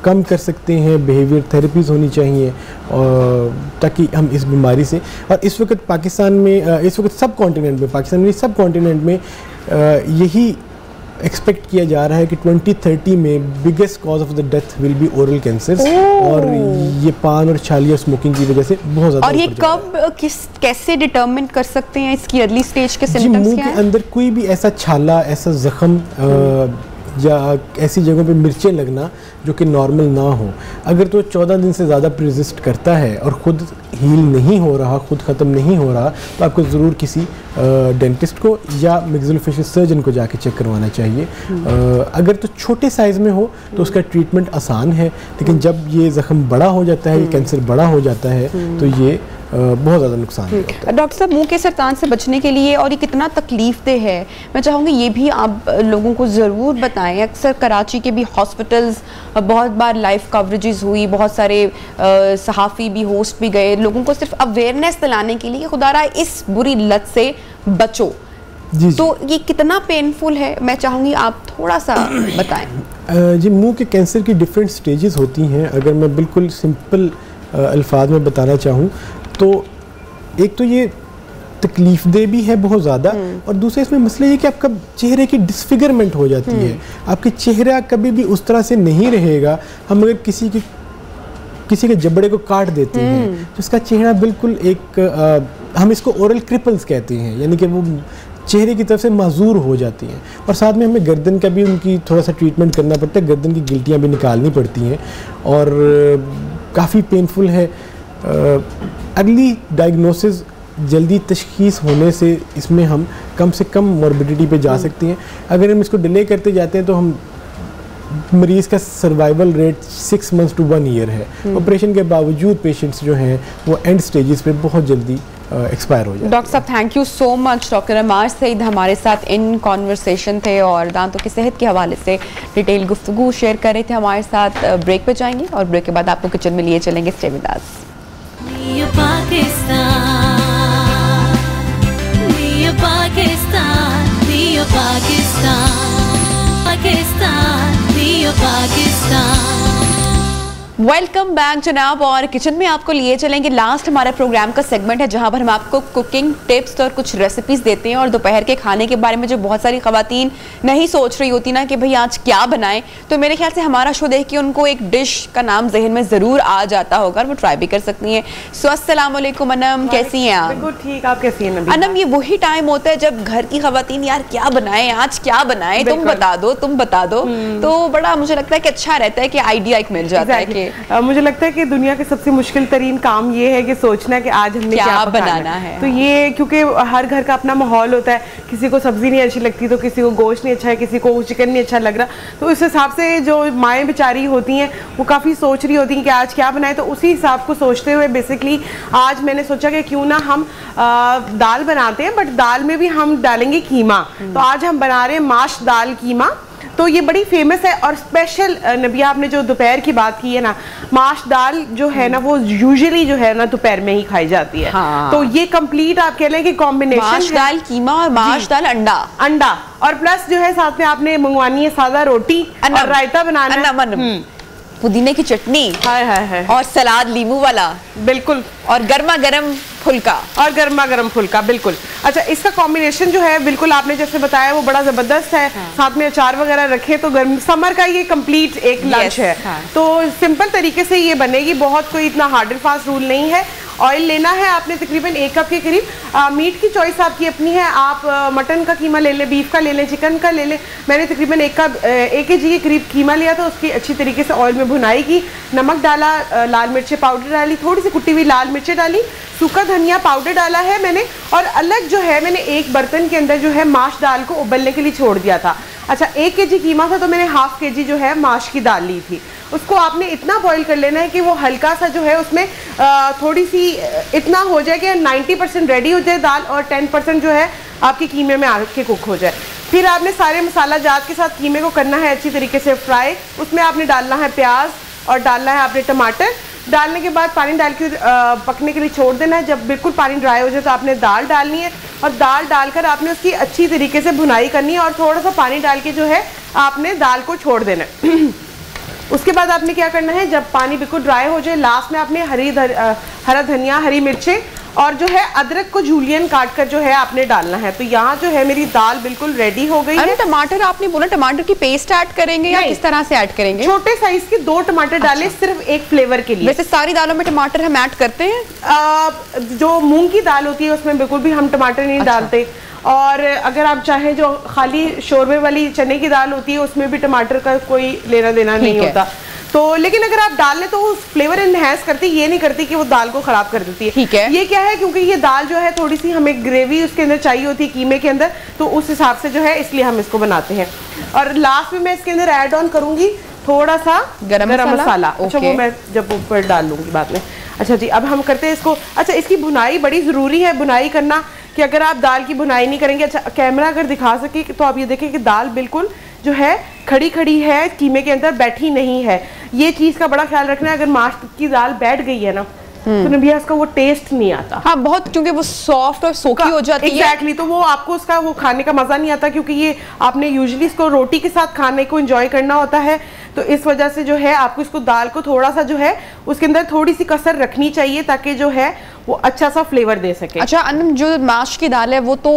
कम कर सकते हैं, बिहेवियर थेरेपीज़ होनी चाहिए और ताकि हम इस बीमारी से, और इस वक्त पाकिस्तान में, इस वक्त सब कॉन्टिनेंट में, पाकिस्तान में सब कॉन्टिनेंट में यही एक्सपेक्ट किया जा रहा है कि 2030 में biggest cause of the death will be oral cancer, और ये पान और छालिया स्मोकिंग की वजह से बहुत ज़्यादा। और ये कब कैसे डिटरमिन कर सकते हैं इसकी अर्ली स्टेज के सिम्टम्स क्या हैं? मुंह के अंदर कोई भी ऐसा छाला, ऐसा जख्म या ऐसी जगहों पे मिर्चें लगना जो कि नॉर्मल ना हो, अगर तो 14 दिन से ज़्यादा परसिस्ट करता है और ख़ुद हील नहीं हो रहा, खुद ख़त्म नहीं हो रहा, तो आपको ज़रूर किसी डेंटिस्ट को या मैक्सिलोफेशियल सर्जन को जाके चेक करवाना चाहिए। अगर तो छोटे साइज़ में हो तो उसका ट्रीटमेंट आसान है, लेकिन जब ये ज़ख्म बड़ा हो जाता है, ये कैंसर बड़ा हो जाता है, तो ये बहुत ज़्यादा नुकसान है। डॉक्टर साहब, मुंह के सरतान से बचने के लिए, और ये कितना तकलीफ दे है, मैं चाहूँगी ये भी आप लोगों को ज़रूर बताएं। अक्सर कराची के भी हॉस्पिटल्स बहुत बार लाइव कवरेजेस हुई, बहुत सारे सहाफ़ी भी, होस्ट भी गए, लोगों को सिर्फ अवेयरनेस दिलाने के लिए खुदारा इस बुरी लत से बचो। जी, तो ये कितना पेनफुल है, मैं चाहूँगी आप थोड़ा सा बताएं। जी, मुंह के कैंसर की डिफरेंट स्टेजेस होती हैं। अगर मैं बिल्कुल सिंपल अल्फाज में बताना चाहूँ तो एक तो ये तकलीफ दे भी है बहुत ज़्यादा, और दूसरे इसमें मसला ये कि आपका चेहरे की डिसफिगरमेंट हो जाती है। आपके चेहरा कभी भी उस तरह से नहीं रहेगा। हम अगर किसी के जबड़े को काट देते हैं तो इसका चेहरा बिल्कुल एक हम इसको ओरल क्रिपल्स कहते हैं, यानी कि वो चेहरे की तरफ से माजूर हो जाती हैं। और साथ में हमें गर्दन का भी उनकी थोड़ा सा ट्रीटमेंट करना पड़ता है, गर्दन की गिल्टियाँ भी निकालनी पड़ती हैं और काफ़ी पेनफुल है। अर्ली डायग्नोसिस, जल्दी तशखीस होने से इसमें हम कम से कम मॉर्बिडिटी पे जा सकते हैं। अगर हम इसको डिले करते जाते हैं तो हम मरीज़ का survival rate 6 months to 1 year है। ऑपरेशन के बावजूद पेशेंट्स जो हैं वो एंड स्टेजेस पे बहुत जल्दी एक्सपायर हो जाए। डॉक्टर साहब, thank you so much. Doctor Ammar Saeed हमारे साथ इन कॉन्वर्सेशन थे और दांतों की सेहत के हवाले से डिटेल गुफ्तगू शेयर कर रहे थे हमारे साथ। ब्रेक पे जाएंगे और ब्रेक के बाद आपको किचन में लिए चलेंगे। Stay with us. Welcome back जनाब, और किचन में आपको लिए चलेंगे। लास्ट हमारा प्रोग्राम का सेगमेंट है जहां पर हम आपको कुकिंग टिप्स और कुछ रेसिपीज देते हैं, और दोपहर के खाने के बारे में जो बहुत सारी खवातीन नहीं सोच रही होती ना कि भाई आज क्या बनाएं, तो मेरे ख्याल से हमारा शो देख के उनको एक डिश का नाम जहन में जरूर आ जाता होगा और वो ट्राई भी कर सकती हैं। सो अस्सलाम वालेकुम अनम, कैसी हैं आप? बिल्कुल ठीक, आप कैसी हैं नबी? अनम, ये वही टाइम होता है जब घर की खवातीन यार क्या बनाएं, आज क्या बनाएं, तुम बता दो तो बड़ा मुझे लगता है कि अच्छा रहता है कि आइडिया एक मिल जाता है कि मुझे लगता है कि दुनिया के सबसे मुश्किल तरीन काम ये है कि सोचना कि आज हमने क्या बनाना है। तो ये क्योंकि हर घर का अपना माहौल होता है, किसी को सब्जी नहीं अच्छी लगती तो किसी को गोश्त नहीं अच्छा है, किसी को चिकन नहीं अच्छा लग रहा, तो उस हिसाब से जो माएँ बेचारी होती हैं वो काफ़ी सोच रही होती हैं कि आज क्या बनाए। तो उसी हिसाब को सोचते हुए बेसिकली आज मैंने सोचा कि क्यों ना हम दाल बनाते हैं, बट दाल में भी हम डालेंगे कीमा। तो आज हम बना रहे हैं माश दाल कीमा। तो ये बड़ी फेमस है और स्पेशल नबिया, आपने जो दोपहर की बात की है ना, माश दाल जो है ना वो यूजुअली जो है ना दोपहर में ही खाई जाती है। हाँ। तो ये कंप्लीट आप कह लें कि कॉम्बिनेशन माश दाल कीमा और माश दाल अंडा और प्लस जो है साथ में आपने मंगवानी है सादा रोटी और रायता बनाना है, पुदीने की चटनी, हाय हाय हाय, और सलाद नींबू वाला, बिल्कुल, और गर्मा गर्म फुल्का बिल्कुल। अच्छा, इसका कॉम्बिनेशन जो है बिल्कुल आपने जैसे बताया वो बड़ा जबरदस्त है। हाँ। साथ में अचार वगैरह रखे तो गर्म समर का ये कंप्लीट एक लंच है। हाँ। तो सिंपल तरीके से ये बनेगी, बहुत कोई इतना हार्ड एंड फास्ट रूल नहीं है। ऑयल लेना है आपने तकरीबन 1 कप के करीब। मीट की चॉइस आपकी अपनी है, आप मटन का कीमा ले लें, बीफ का ले लें, चिकन का ले लें। मैंने तकरीबन 1 kg के करीब कीमा लिया था, उसकी अच्छी तरीके से ऑयल में भुनाई की, नमक डाला, लाल मिर्चें पाउडर डाली, थोड़ी सी कुटी हुई लाल मिर्चें डाली, सूखा धनिया पाउडर डाला है मैंने, और अलग जो है मैंने एक बर्तन के अंदर जो है माश दाल को उबलने के लिए छोड़ दिया था। अच्छा, 1 kg कीमा था तो मैंने ½ kg जो है माश की दाल ली थी। उसको आपने इतना बॉईल कर लेना है कि वो हल्का सा जो है उसमें थोड़ी सी इतना हो जाए कि 90% रेडी हो जाए दाल, और 10% जो है आपके कीमे में आके कुक हो जाए। फिर आपने सारे मसाला जात के साथ कीमे को करना है अच्छी तरीके से फ्राई। उसमें आपने डालना है प्याज और डालना है आपने टमाटर। डालने के बाद पानी डाल के पकने के लिए छोड़ देना है। जब बिल्कुल पानी ड्राई हो जाए तो आपने दाल डालनी है और दाल डालकर आपने उसकी अच्छी तरीके से भुनाई करनी है और थोड़ा सा पानी डाल के जो है आपने दाल को छोड़ देना है। उसके बाद आपने क्या करना है, जब पानी बिल्कुल ड्राई हो जाए लास्ट में आपने हरा धनिया, हरी मिर्चें और जो है अदरक को जूलियन काट कर जो है आपने डालना है। तो यहाँ जो है मेरी दाल बिल्कुल रेडी हो गई है। टमाटर आपने बोला टमाटर की पेस्ट ऐड करेंगे या किस तरह से ऐड करेंगे? छोटे साइज के 2 टमाटर डालें सिर्फ एक फ्लेवर के लिए। वैसे सारी दालों में टमाटर हम ऐड करते हैं? जो मूंग की दाल होती है उसमें बिल्कुल भी हम टमाटर नहीं डालते। और अगर आप चाहें जो खाली शोरबे वाली चने की दाल होती है उसमें भी टमाटर का कोई लेना देना नहीं होता। तो लेकिन अगर आप डाल लें तो वो फ्लेवर एनहांस करती, ये नहीं करती कि वो दाल को खराब कर देती है। ठीक है। ये क्या है, क्योंकि ये दाल जो है थोड़ी सी हमें ग्रेवी उसके अंदर चाहिए होती है कीमे के अंदर, तो उस हिसाब से जो है इसलिए हम इसको बनाते हैं। और लास्ट में मैं इसके अंदर ऐड ऑन करूंगी थोड़ा सा गरम मसाला। अच्छा वो मैं जब ऊपर डाल लूंगी बाद में। अच्छा जी, अब हम करते हैं इसको। अच्छा, इसकी भुनाई बड़ी ज़रूरी है, भुनाई करना, कि अगर आप दाल की भुनाई नहीं करेंगे। अच्छा, कैमरा अगर दिखा सके तो आप ये देखें कि दाल बिल्कुल जो है खड़ी खड़ी है, कीमे के अंदर बैठी नहीं है। ये चीज़ का बड़ा ख्याल रखना है। अगर माश की दाल बैठ गई है ना तो नबिया उसका वो टेस्ट नहीं आता। हाँ, बहुत, क्योंकि वो सॉफ्ट और सोखी हो जाती है। एग्जैक्टली, तो वो आपको उसका वो खाने का मजा नहीं आता, क्योंकि ये आपने यूजुअली इसको रोटी के साथ खाने को एंजॉय करना होता है। तो इस वजह से जो है आपको इसको दाल को थोड़ा सा जो है उसके अंदर थोड़ी सी कसर रखनी चाहिए ताकि जो है वो अच्छा सा फ्लेवर दे सके। अच्छा अनम, जो माश की दाल है वो तो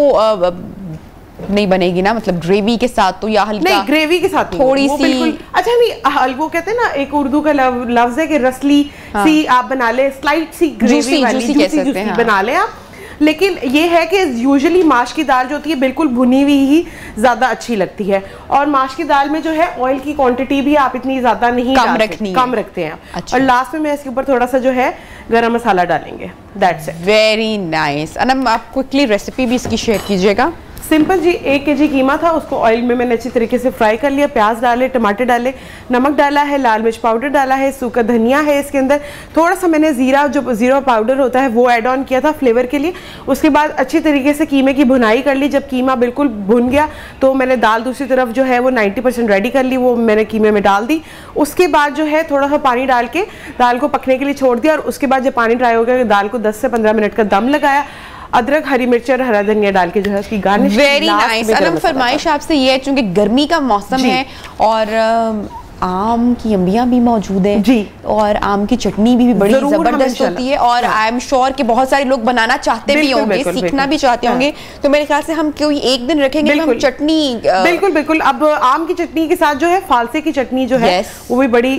नहीं बनेगी ना, मतलब ग्रेवी के साथ तो, या हल्का? नहीं, ग्रेवी के साथ थोड़ी सी। अच्छा नहीं, वो कहते हैं ना, एक उर्दू का लफ्ज है कि रसली सी आप बना ले, स्लाइट सी ग्रेवी वाली जूसी बना ले आप। लेकिन ये है कि यूजुअली माश की दाल जो होती है बिल्कुल भुनी हुई ही ज़्यादा अच्छी लगती है। और माश की दाल में जो है ऑयल की क्वांटिटी भी आप इतनी ज़्यादा नहीं कम रखते हैं। अच्छा। और लास्ट में मैं इसके ऊपर थोड़ा सा जो है गरम मसाला डालेंगे। That's it. Very nice. Anam, आप क्विकली रेसिपी भी इसकी शेयर कीजिएगा। सिंपल जी, 1 kg कीमा था, उसको ऑयल में मैंने अच्छी तरीके से फ्राई कर लिया। प्याज डाले, टमाटर डाले, नमक डाला है, लाल मिर्च पाउडर डाला है, सूखा धनिया है इसके अंदर, थोड़ा सा मैंने जीरा पाउडर होता है वो ऐड ऑन किया था फ्लेवर के लिए। उसके बाद अच्छी तरीके से कीमे की भुनाई कर ली। जब कीमा बिल्कुल भुन गया तो मैंने दाल दूसरी तरफ जो है वो 90% रेडी कर ली, वो मैंने कीमे में डाल दी। उसके बाद जो है थोड़ा सा पानी डाल के दाल को पकने के लिए छोड़ दिया। और उसके बाद जब पानी ड्राई हो गया दाल को 10 से 15 मिनट का दम लगाया। अदरक, हरी मिर्च और हरा धनिया डाल के जो है उसकी गार्निश। Very nice. अनम, फरमाइश आपसे ये है, चूंकि गर्मी का मौसम है और आम की अंबियां भी मौजूद है जी, और आम की चटनी भी बड़ी जबरदस्त होती है। और आई एम श्योर कि बहुत सारे लोग बनाना चाहते भी होंगे, सीखना भी चाहते होंगे। तो मेरे ख्याल से हम कोई एक दिन रखेंगे हम चटनी। बिल्कुल। अब आम की चटनी के साथ जो है फालसे की चटनी जो है वो भी बड़ी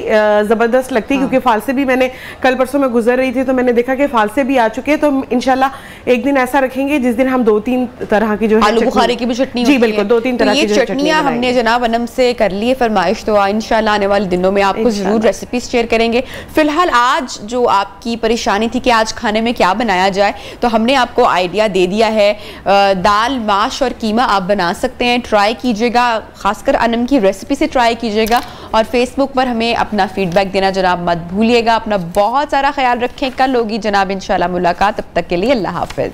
जबरदस्त लगती है, क्योंकि फालसे भी मैंने कल परसों में गुजर रही थी तो मैंने देखा कि फालसे भी आ चुके हैं। तो इंशाल्लाह एक दिन ऐसा रखेंगे जिस दिन हम 2-3 तरह की जो है आलू बुखारे की भी चटनी। जी बिल्कुल, 2-3 तरह की चटनियां हमने जनाब अनम से कर ली है फरमाइश, तो इंशाल्लाह आने वाले दिनों में आपको जरूर रेसिपीज शेयर करेंगे। फिलहाल आज जो आपकी परेशानी थी कि आज खाने में क्या बनाया जाए, तो हमने आपको आइडिया दे दिया है। दाल, माश और कीमा आप बना सकते हैं, ट्राई कीजिएगा, खासकर अनम की रेसिपी से ट्राई कीजिएगा। और फेसबुक पर हमें अपना फीडबैक देना जनाब मत भूलिएगा। अपना बहुत सारा ख्याल रखें। कल होगी जनाब इंशाल्लाह मुलाकात, तब तक के लिए अल्लाह हाफिज।